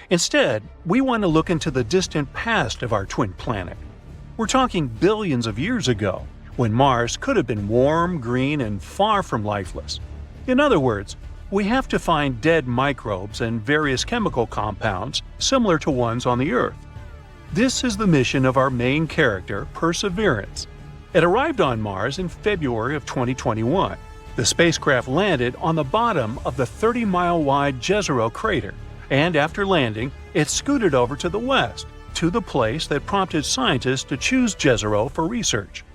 Instead, we want to look into the distant past of our twin planet. We're talking billions of years ago, when Mars could have been warm, green, and far from lifeless. In other words, we have to find dead microbes and various chemical compounds similar to ones on the Earth. This is the mission of our main character, Perseverance. It arrived on Mars in February of 2021. The spacecraft landed on the bottom of the 30-mile-wide Jezero crater, and after landing, it scooted over to the west, to the place that prompted scientists to choose Jezero for research.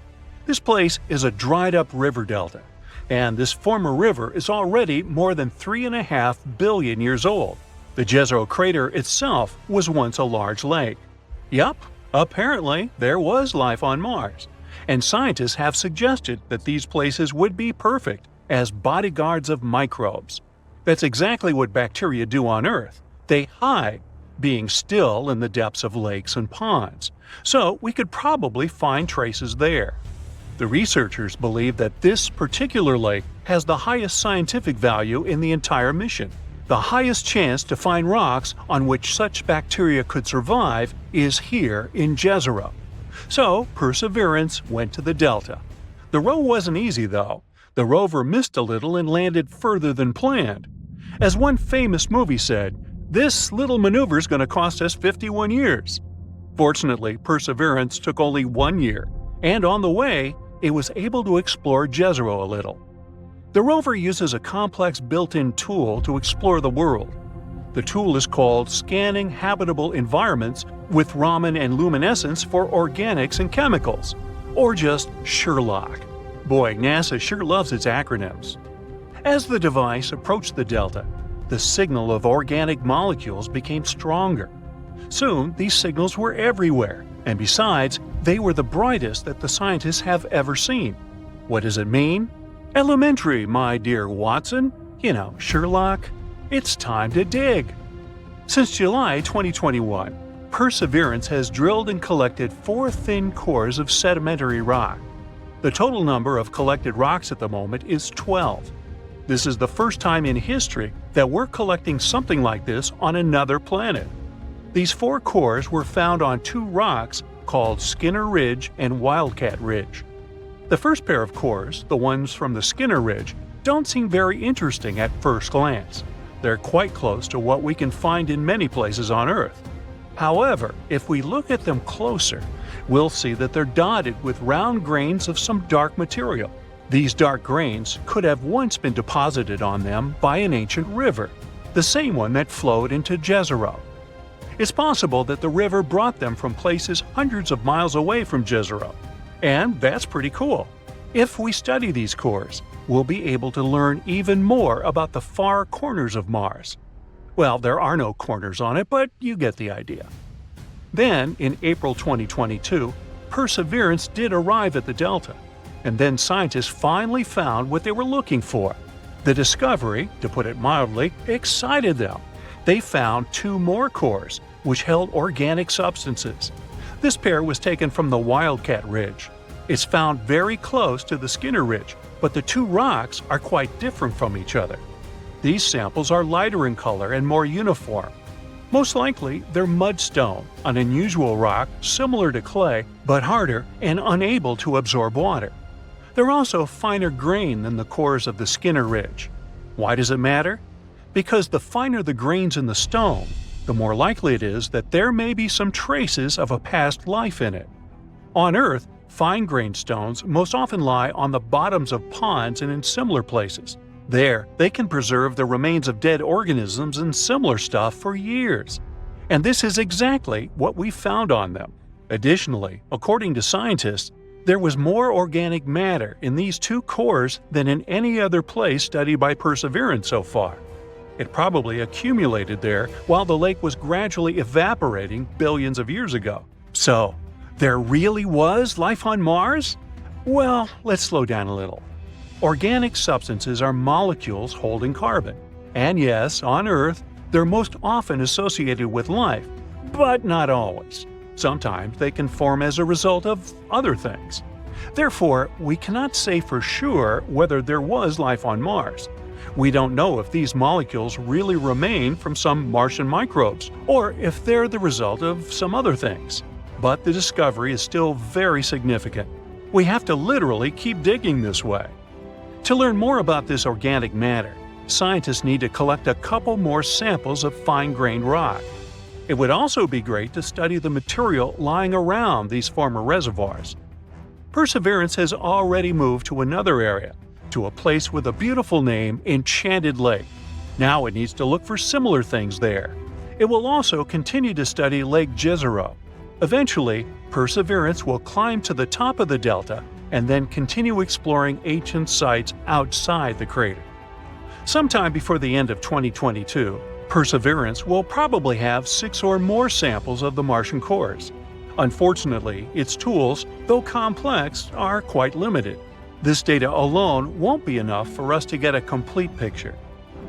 This place is a dried-up river delta, and this former river is already more than 3.5 billion years old. The Jezero crater itself was once a large lake. Yup, apparently there was life on Mars, and scientists have suggested that these places would be perfect as bodyguards of microbes. That's exactly what bacteria do on Earth. They hide, being still in the depths of lakes and ponds, so we could probably find traces there. The researchers believe that this particular lake has the highest scientific value in the entire mission. The highest chance to find rocks on which such bacteria could survive is here in Jezero. So Perseverance went to the delta. The row wasn't easy though. The rover missed a little and landed further than planned. As one famous movie said, "This little maneuver's going to cost us 51 years." Fortunately, Perseverance took only 1 year, and on the way, it was able to explore Jezero a little. The rover uses a complex built-in tool to explore the world. The tool is called Scanning Habitable Environments with Raman and Luminescence for Organics and Chemicals, or just SHERLOC. Boy, NASA sure loves its acronyms. As the device approached the delta, the signal of organic molecules became stronger. Soon, these signals were everywhere, and besides, they were the brightest that the scientists have ever seen. What does it mean? Elementary, my dear Watson. You know, Sherlock. It's time to dig. Since July 2021, Perseverance has drilled and collected 4 thin cores of sedimentary rock. The total number of collected rocks at the moment is 12. This is the first time in history that we're collecting something like this on another planet. These 4 cores were found on 2 rocks called Skinner Ridge and Wildcat Ridge. The first pair of cores, the ones from the Skinner Ridge, don't seem very interesting at first glance. They're quite close to what we can find in many places on Earth. However, if we look at them closer, we'll see that they're dotted with round grains of some dark material. These dark grains could have once been deposited on them by an ancient river, the same one that flowed into Jezero. It's possible that the river brought them from places hundreds of miles away from Jezero, and that's pretty cool. If we study these cores, we'll be able to learn even more about the far corners of Mars. Well, there are no corners on it, but you get the idea. Then, in April 2022, Perseverance did arrive at the delta, and then scientists finally found what they were looking for. The discovery, to put it mildly, excited them. They found 2 more cores, which held organic substances. This pair was taken from the Wildcat Ridge. It's found very close to the Skinner Ridge, but the 2 rocks are quite different from each other. These samples are lighter in color and more uniform. Most likely, they're mudstone, an unusual rock similar to clay but harder and unable to absorb water. They're also finer grained than the cores of the Skinner Ridge. Why does it matter? Because the finer the grains in the stone, the more likely it is that there may be some traces of a past life in it. On Earth, fine-grained stones most often lie on the bottoms of ponds and in similar places. There, they can preserve the remains of dead organisms and similar stuff for years. And this is exactly what we found on them. Additionally, according to scientists, there was more organic matter in these 2 cores than in any other place studied by Perseverance so far. It probably accumulated there while the lake was gradually evaporating billions of years ago. So, there really was life on Mars? Well, let's slow down a little. Organic substances are molecules holding carbon. And yes, on Earth, they're most often associated with life, but not always. Sometimes they can form as a result of other things. Therefore, we cannot say for sure whether there was life on Mars. We don't know if these molecules really remain from some Martian microbes, or if they're the result of some other things. But the discovery is still very significant. We have to literally keep digging this way. To learn more about this organic matter, scientists need to collect a couple more samples of fine-grained rock. It would also be great to study the material lying around these former reservoirs. Perseverance has already moved to another area, to a place with a beautiful name, Enchanted Lake. Now it needs to look for similar things there. It will also continue to study Lake Jezero. Eventually, Perseverance will climb to the top of the delta and then continue exploring ancient sites outside the crater. Sometime before the end of 2022, Perseverance will probably have 6 or more samples of the Martian cores. Unfortunately, its tools, though complex, are quite limited. This data alone won't be enough for us to get a complete picture.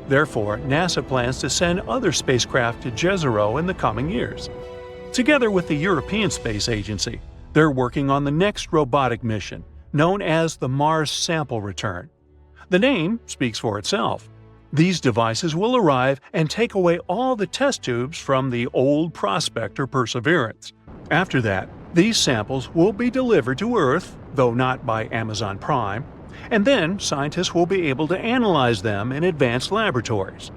Therefore, NASA plans to send other spacecraft to Jezero in the coming years. Together with the European Space Agency, they're working on the next robotic mission, known as the Mars Sample Return. The name speaks for itself. These devices will arrive and take away all the test tubes from the old Prospector Perseverance. After that, these samples will be delivered to Earth, though not by Amazon Prime, and then scientists will be able to analyze them in advanced laboratories.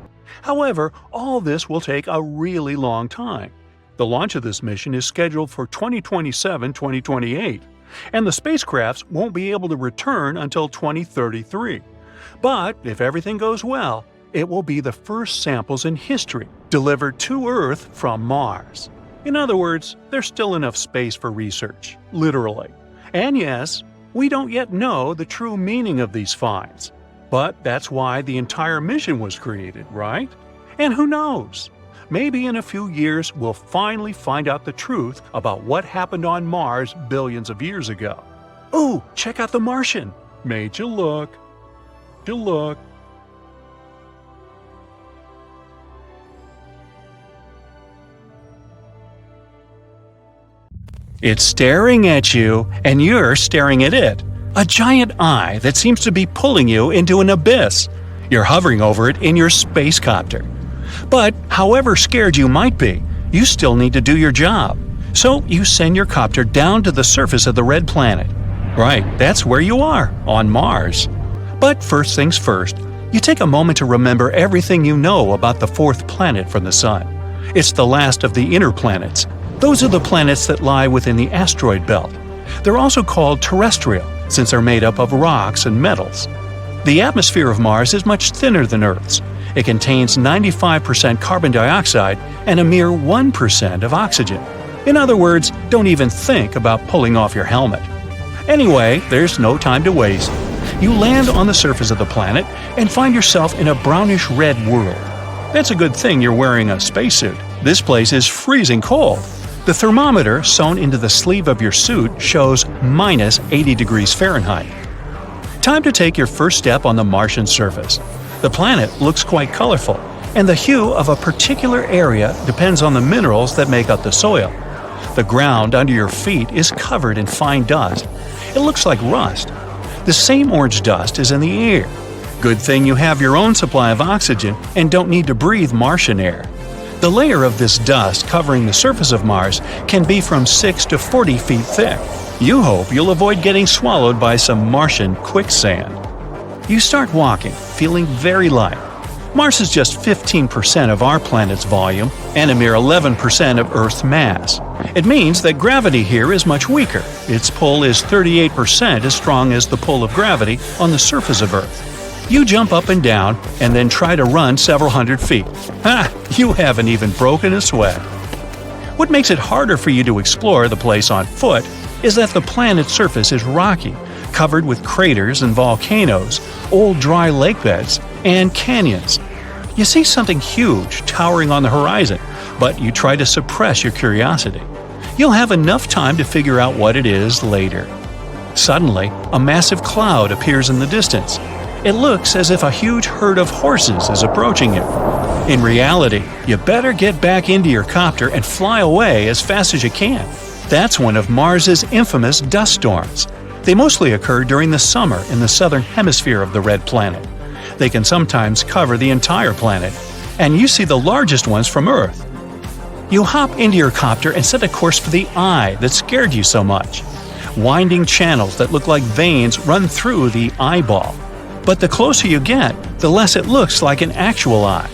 However, all this will take a really long time. The launch of this mission is scheduled for 2027-2028, and the spacecrafts won't be able to return until 2033. But if everything goes well, it will be the first samples in history delivered to Earth from Mars. In other words, there's still enough space for research, literally. And yes, we don't yet know the true meaning of these finds. But that's why the entire mission was created, right? And who knows? Maybe in a few years we'll finally find out the truth about what happened on Mars billions of years ago. Ooh, check out the Martian! Made you look. It's staring at you, and you're staring at it. A giant eye that seems to be pulling you into an abyss. You're hovering over it in your space copter. But however scared you might be, you still need to do your job. So you send your copter down to the surface of the red planet. Right, that's where you are, on Mars. But first things first, you take a moment to remember everything you know about the 4th planet from the Sun. It's the last of the inner planets. Those are the planets that lie within the asteroid belt. They're also called terrestrial, since they're made up of rocks and metals. The atmosphere of Mars is much thinner than Earth's. It contains 95% carbon dioxide and a mere 1% of oxygen. In other words, don't even think about pulling off your helmet. Anyway, there's no time to waste. You land on the surface of the planet and find yourself in a brownish-red world. That's a good thing you're wearing a spacesuit. This place is freezing cold. The thermometer sewn into the sleeve of your suit shows minus 80 degrees Fahrenheit. Time to take your first step on the Martian surface. The planet looks quite colorful, and the hue of a particular area depends on the minerals that make up the soil. The ground under your feet is covered in fine dust. It looks like rust. The same orange dust is in the air. Good thing you have your own supply of oxygen and don't need to breathe Martian air. The layer of this dust covering the surface of Mars can be from 6 to 40 feet thick. You hope you'll avoid getting swallowed by some Martian quicksand. You start walking, feeling very light. Mars is just 15% of our planet's volume and a mere 11% of Earth's mass. It means that gravity here is much weaker. Its pull is 38% as strong as the pull of gravity on the surface of Earth. You jump up and down and then try to run several hundred feet. Ha! You haven't even broken a sweat. What makes it harder for you to explore the place on foot is that the planet's surface is rocky, covered with craters and volcanoes, old dry lake beds, and canyons. You see something huge towering on the horizon, but you try to suppress your curiosity. You'll have enough time to figure out what it is later. Suddenly, a massive cloud appears in the distance. It looks as if a huge herd of horses is approaching you. In reality, you better get back into your copter and fly away as fast as you can. That's one of Mars's infamous dust storms. They mostly occur during the summer in the southern hemisphere of the red planet. They can sometimes cover the entire planet, and you see the largest ones from Earth. You hop into your copter and set a course for the eye that scared you so much. Winding channels that look like veins run through the eyeball. But the closer you get, the less it looks like an actual eye.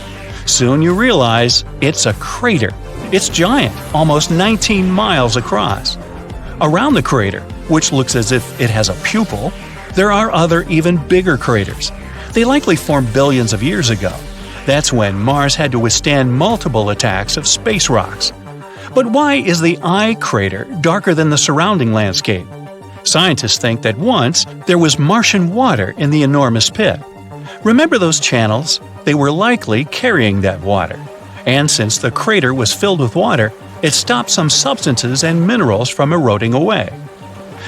Soon you realize it's a crater. It's giant, almost 19 miles across. Around the crater, which looks as if it has a pupil, there are other even bigger craters. They likely formed billions of years ago. That's when Mars had to withstand multiple attacks of space rocks. But why is the eye crater darker than the surrounding landscape? Scientists think that once there was Martian water in the enormous pit. Remember those channels? They were likely carrying that water. And since the crater was filled with water, it stopped some substances and minerals from eroding away.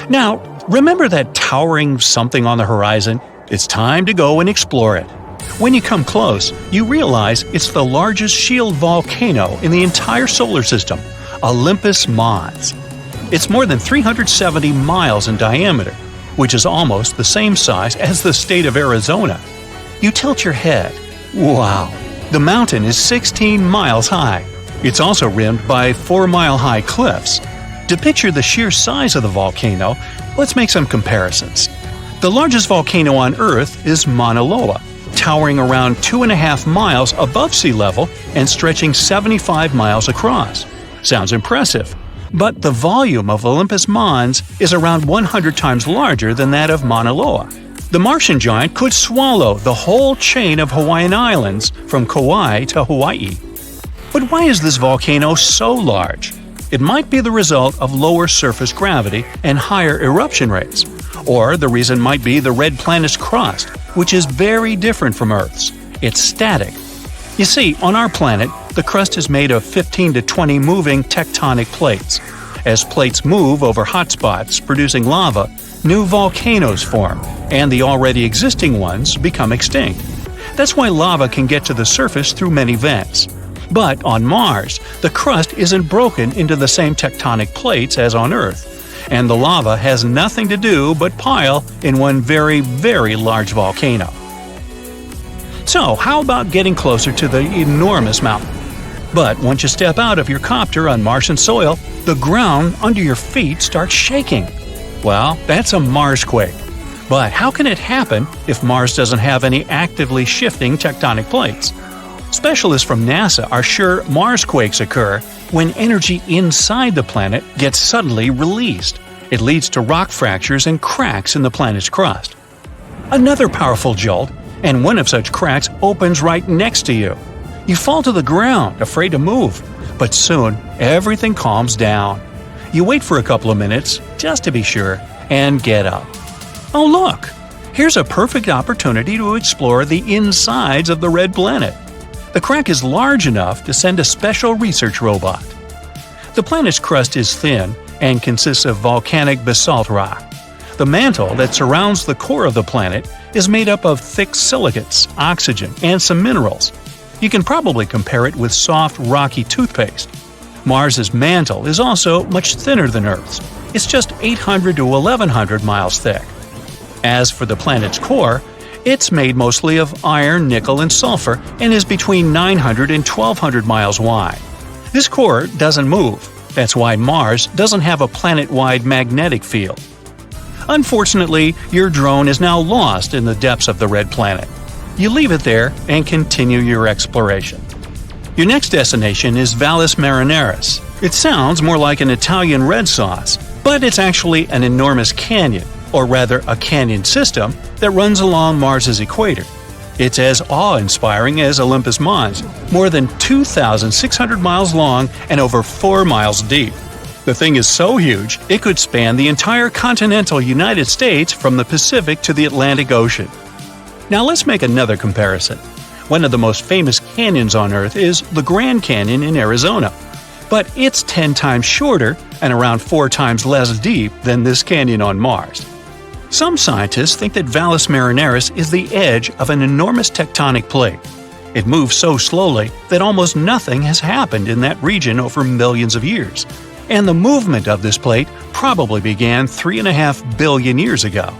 Now, remember that towering something on the horizon? It's time to go and explore it. When you come close, you realize it's the largest shield volcano in the entire solar system, Olympus Mons. It's more than 370 miles in diameter, which is almost the same size as the state of Arizona. You tilt your head. Wow! The mountain is 16 miles high. It's also rimmed by 4-mile-high cliffs. To picture the sheer size of the volcano, let's make some comparisons. The largest volcano on Earth is Mauna Loa, towering around 2.5 miles above sea level and stretching 75 miles across. Sounds impressive. But the volume of Olympus Mons is around 100 times larger than that of Mauna Loa. The Martian giant could swallow the whole chain of Hawaiian Islands from Kauai to Hawaii. But why is this volcano so large? It might be the result of lower surface gravity and higher eruption rates. Or the reason might be the red planet's crust, which is very different from Earth's. It's static. You see, on our planet, the crust is made of 15 to 20 moving tectonic plates. As plates move over hot spots producing lava, new volcanoes form, and the already existing ones become extinct. That's why lava can get to the surface through many vents. But on Mars, the crust isn't broken into the same tectonic plates as on Earth, and the lava has nothing to do but pile in one very, very large volcano. So, how about getting closer to the enormous mountain? But once you step out of your copter on Martian soil, the ground under your feet starts shaking. Well, that's a Marsquake. But how can it happen if Mars doesn't have any actively shifting tectonic plates? Specialists from NASA are sure Marsquakes occur when energy inside the planet gets suddenly released. It leads to rock fractures and cracks in the planet's crust. Another powerful jolt, and one of such cracks opens right next to you. You fall to the ground, afraid to move, but soon everything calms down. You wait for a couple of minutes, just to be sure, and get up. Oh look! Here's a perfect opportunity to explore the insides of the red planet. The crack is large enough to send a special research robot. The planet's crust is thin and consists of volcanic basalt rock. The mantle that surrounds the core of the planet is made up of thick silicates, oxygen, and some minerals. You can probably compare it with soft, rocky toothpaste. Mars's mantle is also much thinner than Earth's. It's just 800 to 1100 miles thick. As for the planet's core, it's made mostly of iron, nickel, and sulfur and is between 900 and 1200 miles wide. This core doesn't move. That's why Mars doesn't have a planet-wide magnetic field. Unfortunately, your drone is now lost in the depths of the red planet. You leave it there and continue your exploration. Your next destination is Valles Marineris. It sounds more like an Italian red sauce, but it's actually an enormous canyon, or rather a canyon system, that runs along Mars's equator. It's as awe-inspiring as Olympus Mons, more than 2,600 miles long and over 4 miles deep. The thing is so huge, it could span the entire continental United States from the Pacific to the Atlantic Ocean. Now let's make another comparison. One of the most famous canyons on Earth is the Grand Canyon in Arizona, but it's 10 times shorter and around 4 times less deep than this canyon on Mars. Some scientists think that Valles Marineris is the edge of an enormous tectonic plate. It moves so slowly that almost nothing has happened in that region over millions of years, and the movement of this plate probably began 3.5 billion years ago.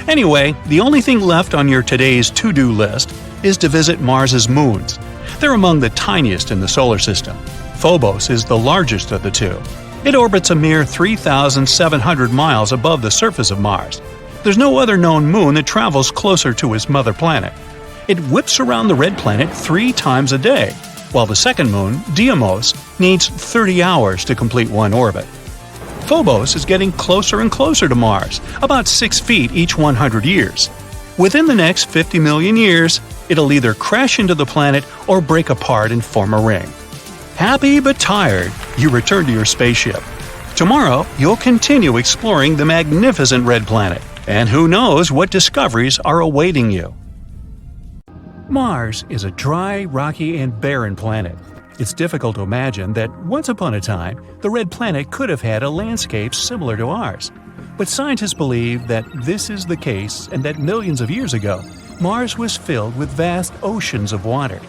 Anyway, the only thing left on your today's to-do list is to visit Mars's moons. They're among the tiniest in the solar system. Phobos is the largest of the two. It orbits a mere 3,700 miles above the surface of Mars. There's no other known moon that travels closer to its mother planet. It whips around the red planet 3 times a day, while the second moon, Deimos, needs 30 hours to complete one orbit. Phobos is getting closer and closer to Mars, about 6 feet each 100 years. Within the next 50 million years, it'll either crash into the planet or break apart and form a ring. Happy but tired, you return to your spaceship. Tomorrow, you'll continue exploring the magnificent red planet, and who knows what discoveries are awaiting you. Mars is a dry, rocky, and barren planet. It's difficult to imagine that once upon a time, the red planet could have had a landscape similar to ours. But scientists believe that this is the case and that millions of years ago, Mars was filled with vast oceans of water.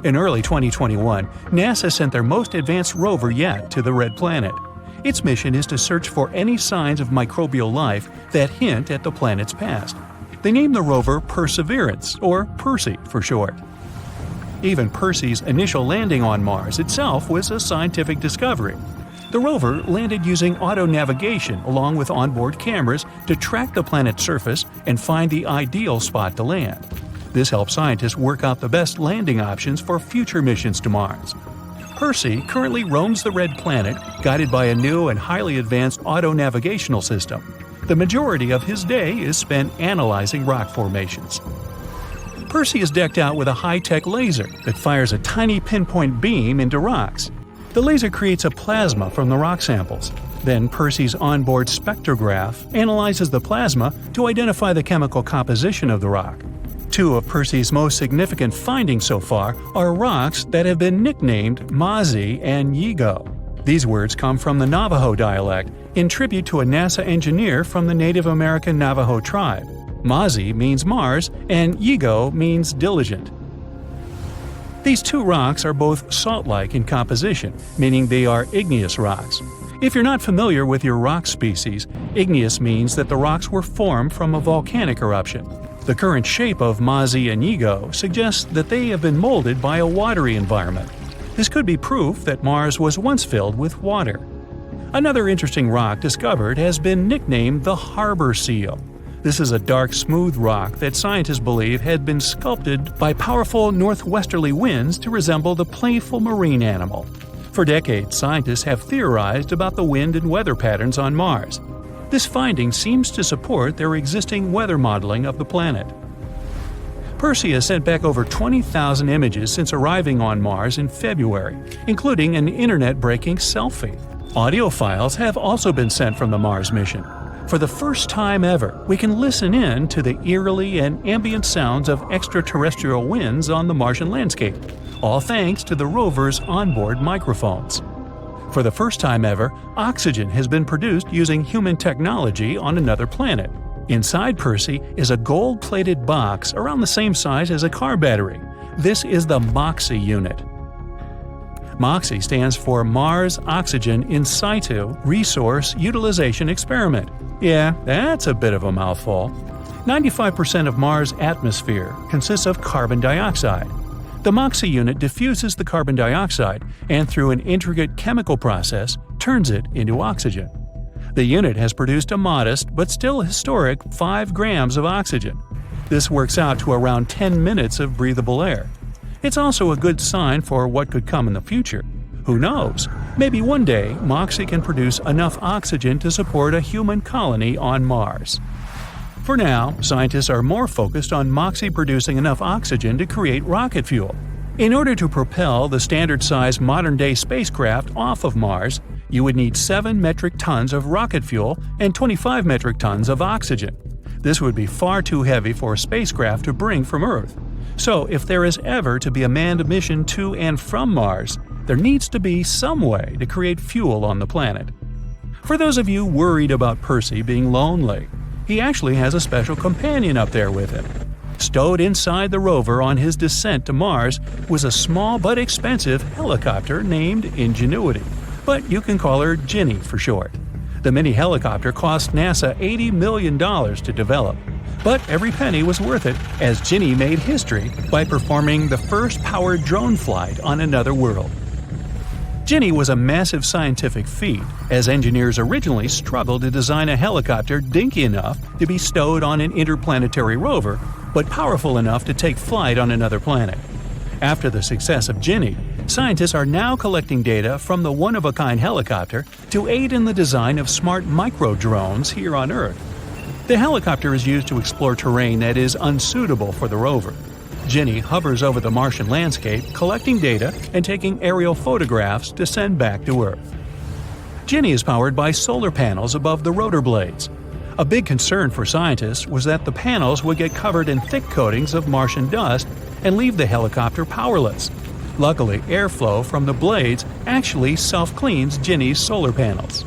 In early 2021, NASA sent their most advanced rover yet to the red planet. Its mission is to search for any signs of microbial life that hint at the planet's past. They named the rover Perseverance, or Percy for short. Even Percy's initial landing on Mars itself was a scientific discovery. The rover landed using auto-navigation along with onboard cameras to track the planet's surface and find the ideal spot to land. This helped scientists work out the best landing options for future missions to Mars. Percy currently roams the red planet, guided by a new and highly advanced auto-navigational system. The majority of his day is spent analyzing rock formations. Percy is decked out with a high-tech laser that fires a tiny pinpoint beam into rocks. The laser creates a plasma from the rock samples. Then Percy's onboard spectrograph analyzes the plasma to identify the chemical composition of the rock. 2 of Percy's most significant findings so far are rocks that have been nicknamed Mazi and Yigo. These words come from the Navajo dialect, in tribute to a NASA engineer from the Native American Navajo tribe. Mazi means Mars, and Yigo means diligent. These 2 rocks are both salt-like in composition, meaning they are igneous rocks. If you're not familiar with your rock species, igneous means that the rocks were formed from a volcanic eruption. The current shape of Mazi and Yigo suggests that they have been molded by a watery environment. This could be proof that Mars was once filled with water. Another interesting rock discovered has been nicknamed the harbor seal. This is a dark, smooth rock that scientists believe had been sculpted by powerful northwesterly winds to resemble the playful marine animal. For decades, scientists have theorized about the wind and weather patterns on Mars. This finding seems to support their existing weather modeling of the planet. Percy has sent back over 20,000 images since arriving on Mars in February, including an internet-breaking selfie. Audio files have also been sent from the Mars mission. For the first time ever, we can listen in to the eerily and ambient sounds of extraterrestrial winds on the Martian landscape, all thanks to the rover's onboard microphones. For the first time ever, oxygen has been produced using human technology on another planet. Inside Percy is a gold-plated box around the same size as a car battery. This is the MOXIE unit. MOXIE stands for Mars Oxygen In Situ Resource Utilization Experiment. Yeah, that's a bit of a mouthful. 95% of Mars' atmosphere consists of carbon dioxide. The MOXIE unit diffuses the carbon dioxide and, through an intricate chemical process, turns it into oxygen. The unit has produced a modest but still historic 5 grams of oxygen. This works out to around 10 minutes of breathable air. It's also a good sign for what could come in the future. Who knows? Maybe one day MOXIE can produce enough oxygen to support a human colony on Mars. For now, scientists are more focused on MOXIE producing enough oxygen to create rocket fuel. In order to propel the standard-sized modern-day spacecraft off of Mars, you would need 7 metric tons of rocket fuel and 25 metric tons of oxygen. This would be far too heavy for a spacecraft to bring from Earth. So, if there is ever to be a manned mission to and from Mars, there needs to be some way to create fuel on the planet. For those of you worried about Percy being lonely, he actually has a special companion up there with him. Stowed inside the rover on his descent to Mars was a small but expensive helicopter named Ingenuity, but you can call her Ginny for short. The mini-helicopter cost NASA $80 million to develop, but every penny was worth it as Ginny made history by performing the first powered drone flight on another world. Ginny was a massive scientific feat, as engineers originally struggled to design a helicopter dinky enough to be stowed on an interplanetary rover, but powerful enough to take flight on another planet. After the success of Ginny, scientists are now collecting data from the one-of-a-kind helicopter to aid in the design of smart micro-drones here on Earth. The helicopter is used to explore terrain that is unsuitable for the rover. Ginny hovers over the Martian landscape, collecting data and taking aerial photographs to send back to Earth. Ginny is powered by solar panels above the rotor blades. A big concern for scientists was that the panels would get covered in thick coatings of Martian dust and leave the helicopter powerless. Luckily, airflow from the blades actually self-cleans Ginny's solar panels.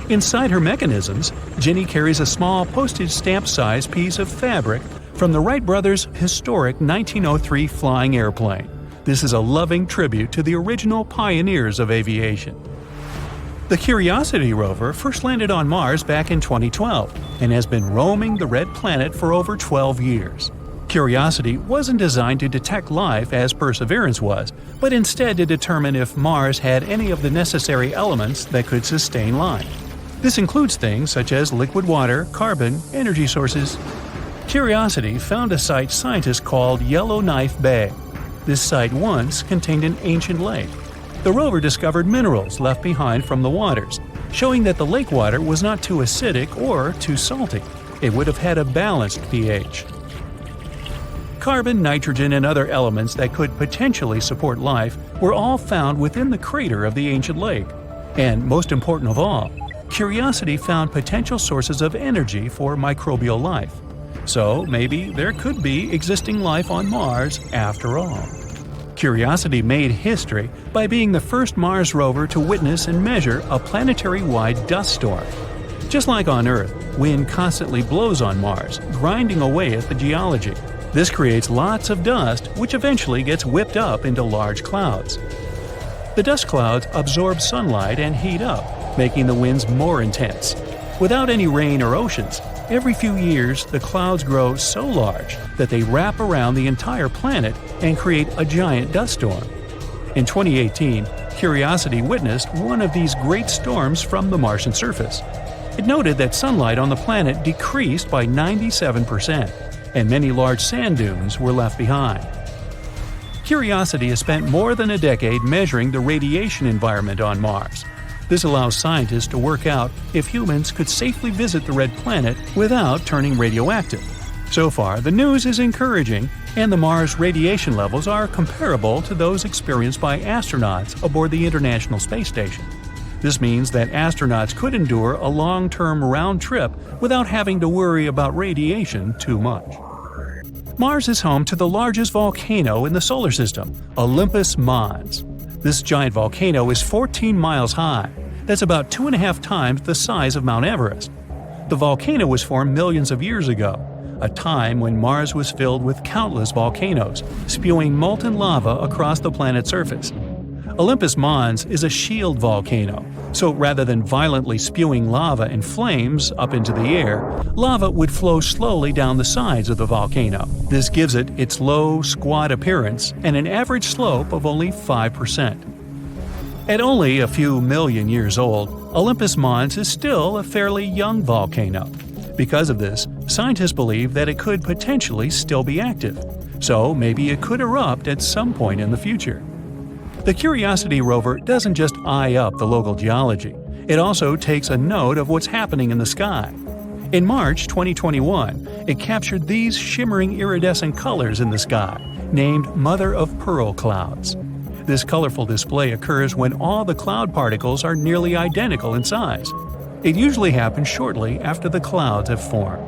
Inside her mechanisms, Ginny carries a small postage stamp-sized piece of fabric from the Wright brothers' historic 1903 flying airplane. This is a loving tribute to the original pioneers of aviation. The Curiosity rover first landed on Mars back in 2012 and has been roaming the red planet for over 12 years. Curiosity wasn't designed to detect life as Perseverance was, but instead to determine if Mars had any of the necessary elements that could sustain life. This includes things such as liquid water, carbon, energy sources. Curiosity found a site scientists called Yellowknife Bay. This site once contained an ancient lake. The rover discovered minerals left behind from the waters, showing that the lake water was not too acidic or too salty. It would have had a balanced pH. Carbon, nitrogen, and other elements that could potentially support life were all found within the crater of the ancient lake. And most important of all, Curiosity found potential sources of energy for microbial life. So maybe there could be existing life on Mars after all. Curiosity made history by being the first Mars rover to witness and measure a planetary-wide dust storm. Just like on Earth, wind constantly blows on Mars, grinding away at the geology. This creates lots of dust, which eventually gets whipped up into large clouds. The dust clouds absorb sunlight and heat up, making the winds more intense. Without any rain or oceans, every few years the clouds grow so large that they wrap around the entire planet and create a giant dust storm. In 2018, Curiosity witnessed one of these great storms from the Martian surface. It noted that sunlight on the planet decreased by 97%, and many large sand dunes were left behind. Curiosity has spent more than a decade measuring the radiation environment on Mars. This allows scientists to work out if humans could safely visit the red planet without turning radioactive. So far, the news is encouraging, and the Mars radiation levels are comparable to those experienced by astronauts aboard the International Space Station. This means that astronauts could endure a long-term round trip without having to worry about radiation too much. Mars is home to the largest volcano in the solar system, Olympus Mons. This giant volcano is 14 miles high. That's about 2.5 times the size of Mount Everest. The volcano was formed millions of years ago, a time when Mars was filled with countless volcanoes, spewing molten lava across the planet's surface. Olympus Mons is a shield volcano, so rather than violently spewing lava and flames up into the air, lava would flow slowly down the sides of the volcano. This gives it its low, squat appearance and an average slope of only 5%. At only a few million years old, Olympus Mons is still a fairly young volcano. Because of this, scientists believe that it could potentially still be active, so maybe it could erupt at some point in the future. The Curiosity rover doesn't just eye up the local geology, it also takes a note of what's happening in the sky. In March 2021, it captured these shimmering iridescent colors in the sky, named Mother of Pearl clouds. This colorful display occurs when all the cloud particles are nearly identical in size. It usually happens shortly after the clouds have formed.